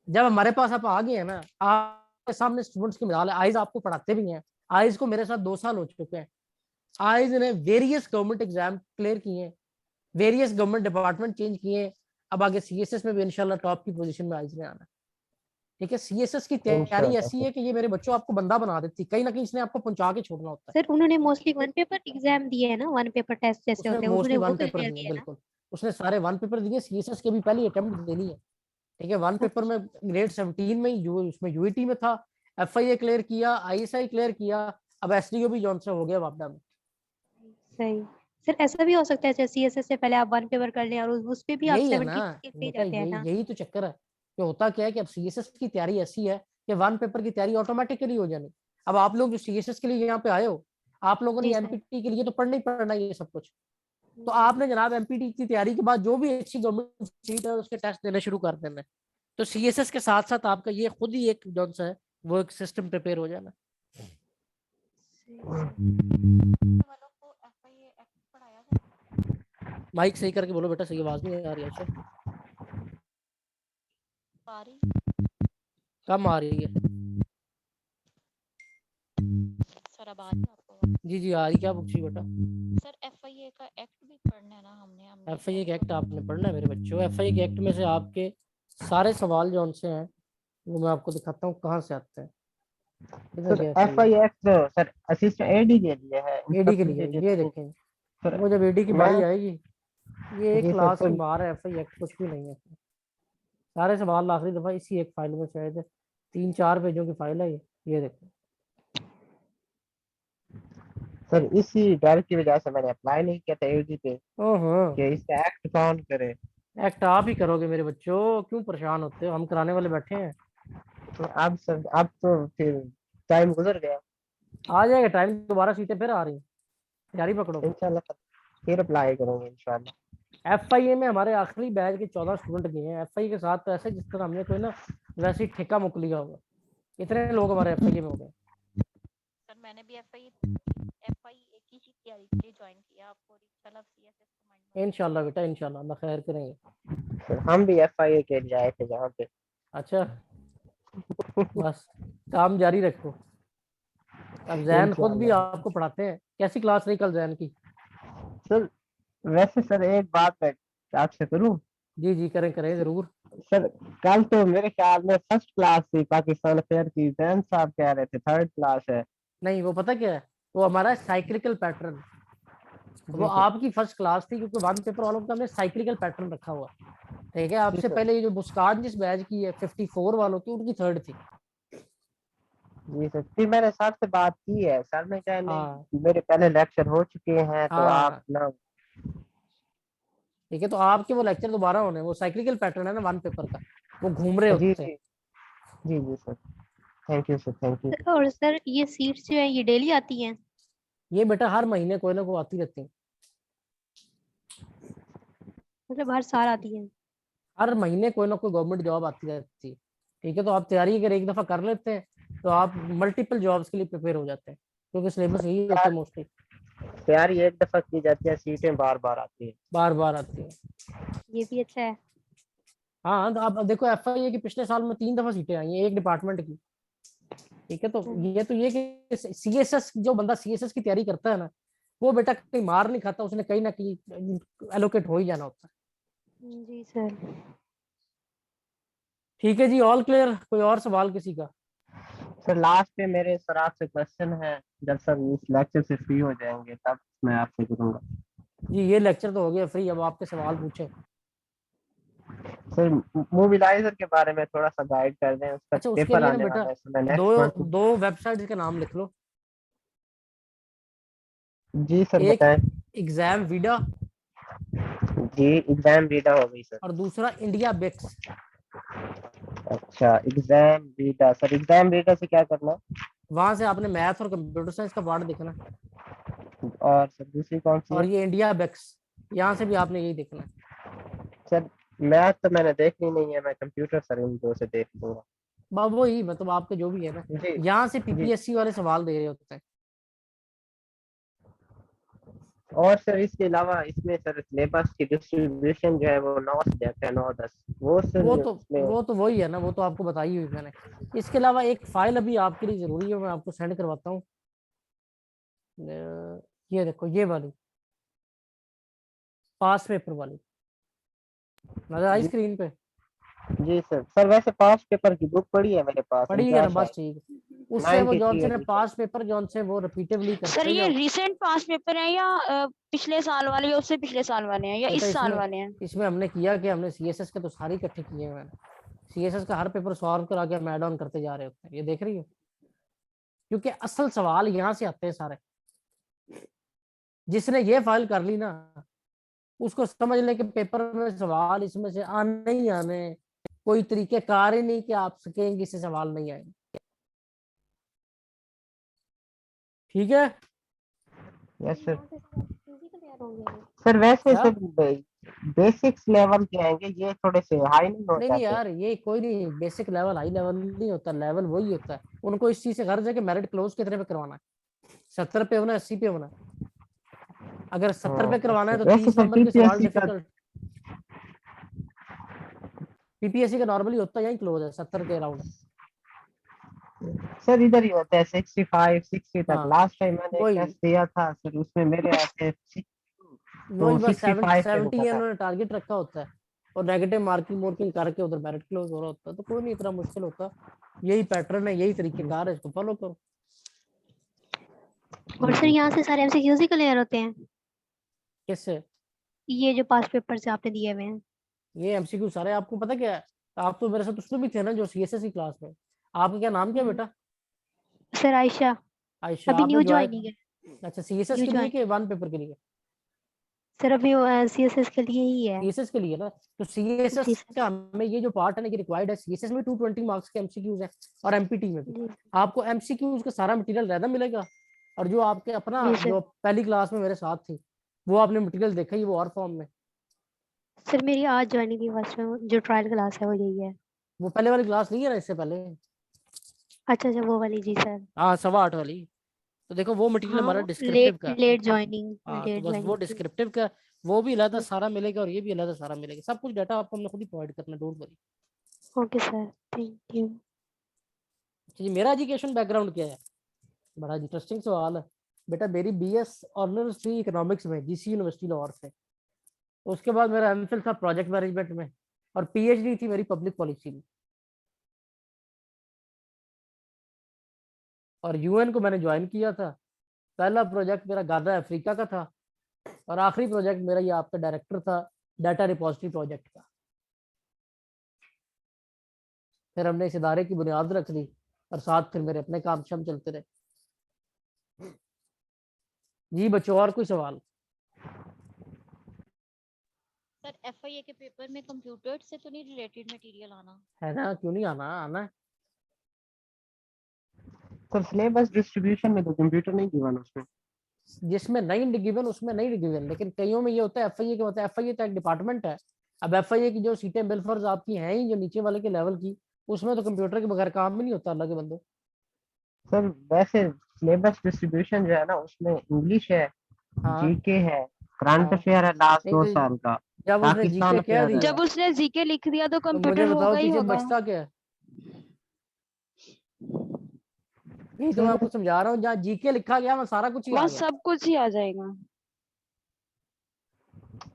जब हमारे पास आप आ गए हैं ना, आपके सामने स्टूडेंट्स की मिसाल है, आइज आपको पढ़ाते भी हैं, आइज को मेरे साथ 2 साल हो चुके हैं, आइज ने वेरियस गवर्नमेंट एग्जाम क्लियर किए हैं, वेरियस गवर्नमेंट डिपार्टमेंट चेंज किए हैं, अब आगे सीएसएस में भी इंशाल्लाह टॉप की पोजीशन में आइज ने आना है। ठीक है, सीएसएस की तैयारी इंशाल्लाह ऐसी सर। है कि ये मेरे बच्चों आपको बंदा बना देती, कहीं ना कहीं इसने आपको पहुंचा के छोड़ना होता है। सर उन्होंने मोस्टली वन पेपर एग्जाम दिए है ना, वन पेपर टेस्ट जैसे उसने होते हैं, मोस्टली उन्होंने वो वन पेपर क्लियर दिए, किया है ना। बिल्कुल उसने सारे वन पेपर दिए, सीएसएस के भी पहली अटेम्प्ट देनी है। ठीक है, वन पेपर में ग्रेड 17 में उसमें यूईटी में था, एफआईए क्लियर किया, आईएसआई क्लियर किया, अब एसडीओ भी जॉन से हो गया वापडा में। सही। सर ऐसा भी हो सकता है जैसे सीएसएस से पहले आप वन पेपर कर लें और उस पे भी आप यही है ना 70 पे बेटा, जाते हैं यही ना। यही तो चक्कर है कि होता क्या है कि अब सीएसएस की तैयारी ऐसी है कि वन पेपर की तैयारी ऑटोमेटिकली हो जानी। अब आप लोग जो सीएसएस के लिए यहाँ पे आए हो, आप लोगों जी ने सर। एमपीटी के लिए तो पढ़ना ही पढ़ना ये सब कुछ। तो आपने जनाब एमपीटी की तैयारी के बाद जो भी अच्छी गवर्नमेंट सीट है उसके टेस्ट देने शुरू कर देना है। तो सीएसएस के साथ साथ आपका ये खुद ही एक जो सा है वो एक सिस्टम प्रिपेयर हो जाना। वालों को एफआईए एक्ट पढ़ाया जाता माइक सही करके बोलो बेटा, सही आवाज नहीं आ रही है, अच्छा आ रही कम आ रही है। सर अब आ रही है आपको? जी जी आ रही, क्या पूछ रही बेटा? सर एफआईए का एक्ट भी पढ़ना है ना हमने एफआईए के एक्ट आपने पढ़ना है मेरे बच्चों। एफआईए के एक्ट में से आपके सारे सवाल जो उनसे हैं वो मैं आपको दिखाता हूँ कहाँ से आते हैं। इधर सर गया एफआईए एफआईएक्स तो सर असिस्टेंट एडी के लिए है, एडी के इंस्पेक्टर लिए, ये जनरल। देखें, सर वो जब एडी की मैं बारी आएगी, ये एक जी सर क्लास की सर मार है, एफआईए एक्ट कुछ भी नहीं है। सारे सवाल आखिरी दफा इसी एक फाइल में शायद 3-4 पेजों की फाइल है ये देखो। सर इसी डर की वजह से मैंने अप्लाई नहीं किया था एडी पे ओहो, कि इसका एक्ट कौन करे। एक्ट आप ही करोगे मेरे बच्चों, क्यों परेशान होते हो, हम कराने वाले बैठे हैं। तो अब सर अब तो फिर टाइम गुजर गया। आ जाएगा टाइम, दोबारा सीटें फिर आ रही हैं, तैयारी पकड़ो। इंशाल्लाह सर फिर अप्लाई करूंगा इंशाल्लाह। एफआईए में हमारे आखिरी बैच के 14 स्टूडेंट गए हैं। एफआईए के साथ तो ऐसे जिस तरह हमने कोई ना वैसे ही ठेका मुक लिया होगा, इतने लोग हमारे एफआईए में हो गए। सर मैंने भी एफआईए की ही तैयारी के लिए ज्वाइन किया आपको, इंशाल्लाह सीएसएस कमांड इंशाल्लाह बेटा, इंशाल्लाह अल्लाह खैर करेंगे। सर हम भी एफआईए के लिए आए थे यहाँ पे। अच्छा, बस काम जारी रखो। अब जैन खुद भी इंशाल्लाह आपको पढ़ाते हैं, कैसी क्लास रही कल जैन की? सर। वैसे सर एक बात मैं आपसे करूं? जी जी करें करें जरूर। सर कल तो मेरे ख्याल में फर्स्ट क्लास थी पाकिस्तान अफेयर की, जैन साहब कह रहे थे थर्ड क्लास है। नहीं वो पता क्या है, वो हमारा साइक्लिकल पैटर्न, वो जी सर। आपकी फर्स्ट क्लास थी क्योंकि वन पेपर वालों का हमने साइक्लिकल पैटर्न रखा हुआ। ठीक है, जी आपसे सर। पहले ये जो मुस्कान जिस बैच की है 54 वालों की, उनकी थर्ड थी। जी सर फिर मैंने सर से बात की है, सर ने कहा हाँ नहीं मेरे पहले लेक्चर हो चुके हैं तो आप हाँ ना। ठीक है, तो आपके वो लेक्चर दोबारा होने, वो साइक्लिकल पैटर्न है ना वन पेपर का, वो घूम रहे जी होते हैं। जी जी जी sir. Thank you sir, thank you. और सर ये सीट्स जो है ये डेली आती हैं? ये बेटा हर महीने कोई ना कोई आती रहती है, मतलब हर साल आती हैं? हर महीने कोई ना कोई गवर्नमेंट जॉब आती रहती है। ठीक है, तो आप तैयारी अगर एक दफा कर लेते हैं तो आप मल्टीपल जॉब्स के लिए प्रिपेयर हो जाते हैं, क्योंकि सिलेबस यही होता है मोस्टली, तैयारी एक दफा की जाती है, सीटें बार बार आती है। बार बार आती है। ये भी अच्छा है। हाँ तो आप अब देखो एफआईए की पिछले साल में 3 दफा सीटें आई हैं एक डिपार्टमेंट की। ठीक है, तो ये कि सीएसएस, जो बंदा सीएसएस की तैयारी करता है ना, वो बेटा कहीं मार नहीं खाता, उसने कहीं ना कहीं एलोकेट हो ही जाना होता है। जी सर। ठीक है जी, ऑल क्लियर, कोई और सवाल किसी का? सर लास्ट पे मेरे सर आपसे क्वेश्चन है, जब सर इस लेक्चर से फ्री हो जाएंगे तब मैं आपसे करूंगा। जी ये लेक्चर तो हो गया फ्री, अब आपके सवाल पूछे। सर मोबिलाइजर के बारे में थोड़ा सा गाइड कर दें, उसका अच्छा उसके पेपर लिए ना आने बेटा वाला है, सर मैं दो नेक्स्ट मंथ। दो वेबसाइट्स के नाम लिख लो। जी सर एक बताएं। एग्जाम वीडा जी एग्जाम रीडा हो गई सर। और दूसरा इंडिया बेक्स। अच्छा एग्जाम रीडा, सर एग्जाम रीडा से क्या करना वहां से आपने मैथ और कंप्यूटर साइंस का पार्ट देखना है। और सर दूसरी कौन सी और है? ये इंडिया बेक्स, यहाँ से भी आपने यही देखना है। सर मैथ तो मैंने देखनी नहीं है, मैं कंप्यूटर सर इन दो से देख लूंगा। बाबू ही मतलब आपके जो भी है ना, जी यहाँ से जी। पीपीएससी वाले सवाल दे रहे होते हैं। और सर इसके अलावा इसमें सर सिलेबस की डिस्ट्रीब्यूशन जो है वो 9 सब्जेक्ट है, 9-10, वो सर इसमें। वो तो वही है ना, वो तो आपको बताई हुई मैंने। इसके अलावा एक फाइल अभी आपके लिए जरूरी है, मैं आपको सेंड करवाता हूँ। ये देखो, ये वाली पास पेपर वाली, नजर आई जी स्क्रीन पे? जी सर। सर वैसे पास पेपर की बुक पड़ी है मेरे पास, पड़ी है ना, 49 बस है, ठीक है। उससे वो जौन 93 से ने एडिशन। पास पेपर जौन से वो रिपीटेबली सर करते हैं ये या रिसेंट पास पेपर है या पिछले साल वाले या उससे पिछले साल वाले हैं या बेटा, इस साल इसमें वाले हैं? इसमें हमने किया कि हमने सीएसएस के तो सारे इकट्ठे किए हैं मैंने। सीएसएस का हर पेपर सॉल्व करा के हम ऐड ऑन करते जा रहे होते हैं, ये देख रही हो? क्योंकि असल सवाल यहाँ से आते हैं सारे। जिसने ये फाइल कर ली ना, उसको समझ ले कि पेपर में सवाल इसमें से आने ही आने हैं। कोई तरीके कार ही नहीं कि आप सकेंगे इससे सवाल नहीं आएंगे। ठीक है? Yes sir. यहाँ से सब इजी क्लियर होंगे। सर वैसे क्या? सर बेसिक्स लेवल के आएंगे, ये थोड़े से हाई नहीं हो नहीं जाते? यार, ये कोई नहीं, बेसिक लेवल हाई लेवल नहीं होता, लेवल वही होता है। उनको इस चीज से गर्ज है कि मेरिट क्लोज कितने पे करवाना है, 70 पे होना है, 80 पे होना है। अगर 70 पे यस करवाना है सर। तो वैसे 30 सर नंबर के सवाल पीपीएससी का, डिफिकल्ट। पीपीएससी का नॉर्मली होता है यही क्लोज है, 70 के अराउंड। सर इधर ही होता है 65 60 तक। हाँ, लास्ट टाइम मैंने एक वही टेस्ट दिया था सर, उसमें मेरे आए थे 62, तो वही बस 65 पे 70 रुका था। इन्होंने टारगेट रखा होता है, और नेगेटिव मार्किंग मार्किंग करके उधर मेरिट क्लोज हो रहा होता है। तो कोई नहीं इतना मुश्किल होता, यही पैटर्न है, यही तरीकेकार है, इसको फॉलो करो। और सर यहाँ से सारे एमसीक्यूज ही क्लियर होते हैं, किससे? ये जो पास पेपर से आपने दिए हुए हैं? ये एमसीक्यू सारे आपको पता क्या है? आप तो मेरे साथ उसमें भी थे ना, जो सीएसएस की क्लास में। आपका क्या नाम क्या है बेटा? सर आयशा, आयशा, अभी आपने न्यू ज्वाइन? ज्वाइनिंग है। अच्छा, सीएसएस न्यू के लिए ज्वाइन कि वन पेपर के लिए? सर अभी सीएसएस के लिए ही है। सीएसएस के लिए ना, तो जी सीएसएस सर। का हमें ये जो पार्ट है ना, कि रिक्वायर्ड है। सीएसएस में 220 मार्क्स के एमसीक्यूज हैं, और एमपीटी में भी जी आपको एमसीक्यूज का सारा मटेरियल रहना मिलेगा। और जो आपके अपना जी सर। जो पहली क्लास में मेरे साथ थी, वो आपने मटेरियल देखा ही, वो और फॉर्म में। सर मेरी आज ज्वाइनिंग की फर्स्ट में जो ट्रायल क्लास है वो यही है। वो पहले वाली क्लास नहीं है ना, इससे पहले? अच्छा वो वाली, जी सर। हाँ, 8:15 वाली। तो देखो वो मटेरियल हाँ हमारा वो डिस्क्रिप्टिव का। लेट ज्वाइनिंग, हाँ, तो लेट बस वो ज्वाइनिंग थी। डिस्क्रिप्टिव का, वो भी अलग जी सारा मिलेगा और ये भी अलग सारा मिलेगा। सब कुछ डाटा आपको हमने खुद ही प्रोवाइड करना, don't worry. Okay sir, thank you. जी, मेरा एजुकेशन बैकग्राउंड क्या है? बड़ा इंटरेस्टिंग सवाल है बेटा। मेरी बीएस ऑनर्स थी इकोनॉमिक्स में, जीसी यूनिवर्सिटी लाहौर से। उसके बाद मेरा एमफिल था प्रोजेक्ट मैनेजमेंट में, और पीएचडी थी मेरी पब्लिक पॉलिसी में। और यूएन को मैंने ज्वाइन किया था। पहला प्रोजेक्ट मेरा गाना अफ्रीका का था, और आखिरी प्रोजेक्ट मेरा ये आपका डायरेक्टर था डाटा रिपोजिटरी प्रोजेक्ट का। फिर हमने इस इदारे की बुनियाद रख दी, और साथ फिर मेरे अपने काम शाम चलते रहे। जी बच्चों, और कोई सवाल? सर एफआईए के पेपर में कंप्यूटर से तो नहीं रिलेटेड मटेरियल आना? है ना, क्यों नहीं आना, आना है। सर सिलेबस डिस्ट्रीब्यूशन में तो कंप्यूटर नहीं गिवन उसमें। जिसमें नहीं गिवन उसमें नहीं गिवन, लेकिन कईयों में ये होता है एफआईए के होता है। एफआईए तो एक डिपार्टमेंट है। अब एफआईए की जो सीटें बिलफर्ज आपकी हैं ही, जो नीचे वाले के लेवल की, उसमें तो कंप्यूटर के बगैर काम ही नहीं होता, अल्लाह के बंदो। सर वैसे सिलेबस डिस्ट्रीब्यूशन जो है ना, उसमें इंग्लिश है, हाँ जीके है, करंट हाँ। अफेयर है लास्ट नहीं 2 साल का, जब उसने पाकिस्तान जीके कह अफेयर है। जब दिया, उसने जीके लिख दिया तो तो मुझे कंप्यूटर बताओ होगा ही पीछे होगा। बचता क्या है? यही तो मैं सर आपको समझा रहा हूँ, जहाँ जीके लिखा गया वहाँ सारा कुछ ही आ वहाँ गया। सब कुछ ही आ जाएगा।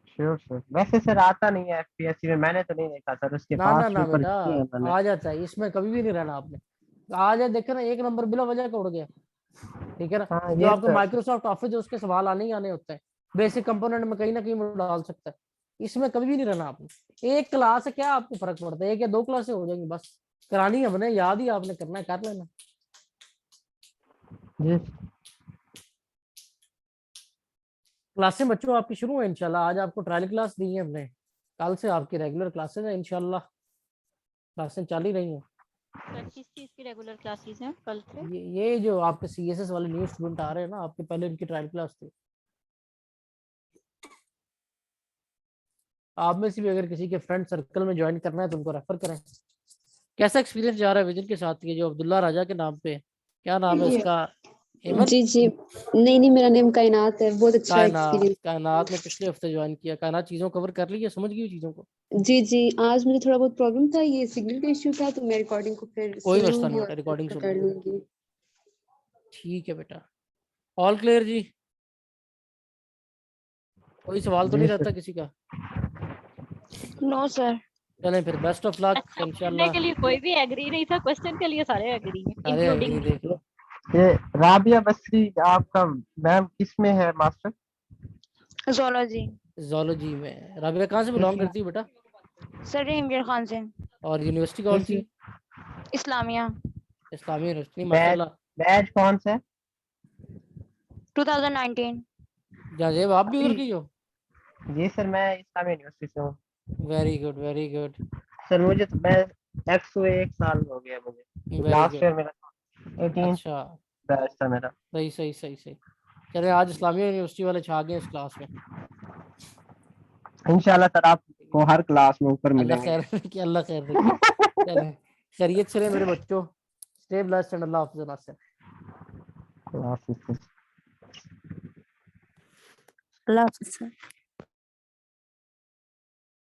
Sure sir. वैसे सर आता नहीं है एफपीएससी में, मैंने तो नहीं देखा सर, उसके ना ना पास ना पेपर बेटा, किए हैं मैंने। आ जाता है, इसमें कभी भी नहीं रहना आपने। आ जाए, देखे ना, एक नंबर बिना वजह का उड़ गया। ठीक है ना? हाँ जो ये आपको तो। माइक्रोसॉफ्ट ऑफिस है उसके सवाल आने ही आने होते हैं। बेसिक कंपोनेंट में कहीं ना कहीं वो डाल सकता है। इसमें कभी भी नहीं रहना आपने। एक क्लास है, क्या आपको फर्क पड़ता है, एक या दो क्लासें हो जाएंगी बस। करानी है हमने, याद ही आपने करना है, कर लेना। जी क्लासें बच्चों आपकी शुरू है इंशाल्लाह। आज आपको ट्रायल क्लास दी है हमने, कल से आपकी रेगुलर क्लासेस है इंशाल्लाह। क्लासें चल ही रही हैं। सर किस चीज की रेगुलर क्लासेस हैं कल से? ये जो आपके सीएसएस वाले न्यू स्टूडेंट आ रहे हैं ना, आपके पहले इनकी ट्रायल क्लास थी। आप में से भी अगर किसी के फ्रेंड सर्कल में ज्वाइन करना है तो उनको रेफर करें। कैसा एक्सपीरियंस जा रहा है विजन के साथ? ये जो अब्दुल्ला राजा के नाम पे, क्या नाम है उसका, हेमंत? जी जी, नहीं नहीं, मेरा नेम कायनात है। बहुत अच्छा एक्सपीरियंस। कायनात ने पिछले हफ्ते ज्वाइन किया। कायनात चीजों कवर कर ली है, समझ गई चीजों को? जी जी, आज मुझे थोड़ा बहुत प्रॉब्लम था, ये सिग्नल का इश्यू था, तो मैं रिकॉर्डिंग को फिर कोई सुन मसला नहीं लूंगी बेटा, और रिकॉर्डिंग फिर सुन कर लेंगे। लूंगी। ठीक है बेटा, ऑल क्लियर जी? कोई सवाल तो जी नहीं सर। रहता किसी का? No sir. चलें फिर, बेस्ट ऑफ लक अच्छा, पढ़ने इंशाल्लाह। के लिए कोई भी एग्री नहीं था, क्वेश्चन के लिए सारे एग्री हैं, सारे एग्री, इंक्लूडिंग देख लो। ये राबिया बसरी आपका मैम किस में है मास्टर? जोलॉजी। जोलॉजी में। राबिया कहाँ से बिलोंग करती है बेटा? सर हिमगिर खान से। और यूनिवर्सिटी कौन सी? इस्लामिया। इस्लामी यूनिवर्सिटी, बैच माशाल्लाह। बैच कौन सा है? 2019। जाजेब आप भी उधर की हो? जी सर, मैं इस्लामी यूनिवर्सिटी से हूँ। Very good, very good, sir मुझे तो मैं एक्स हुए 1 साल हो गया मुझे। Very last good. ईयर मेरा 18 अच्छा, बैच था मेरा। सही सही सही सही। चले, आज इस्लामिया यूनिवर्सिटी वाले छा गए इस क्लास में। इंशाल्लाह सर आपको हर क्लास में ऊपर अल्लाह मिलेंगे। खैर रखे, अल्लाह खैर रखे। चले, खैरियत से रहे मेरे बच्चों। स्टे ब्लेस्ड एंड अल्लाह हाफिज़ नासिर। अल्लाह हाफिज़। अल्लाह हाफ़िज़ सर।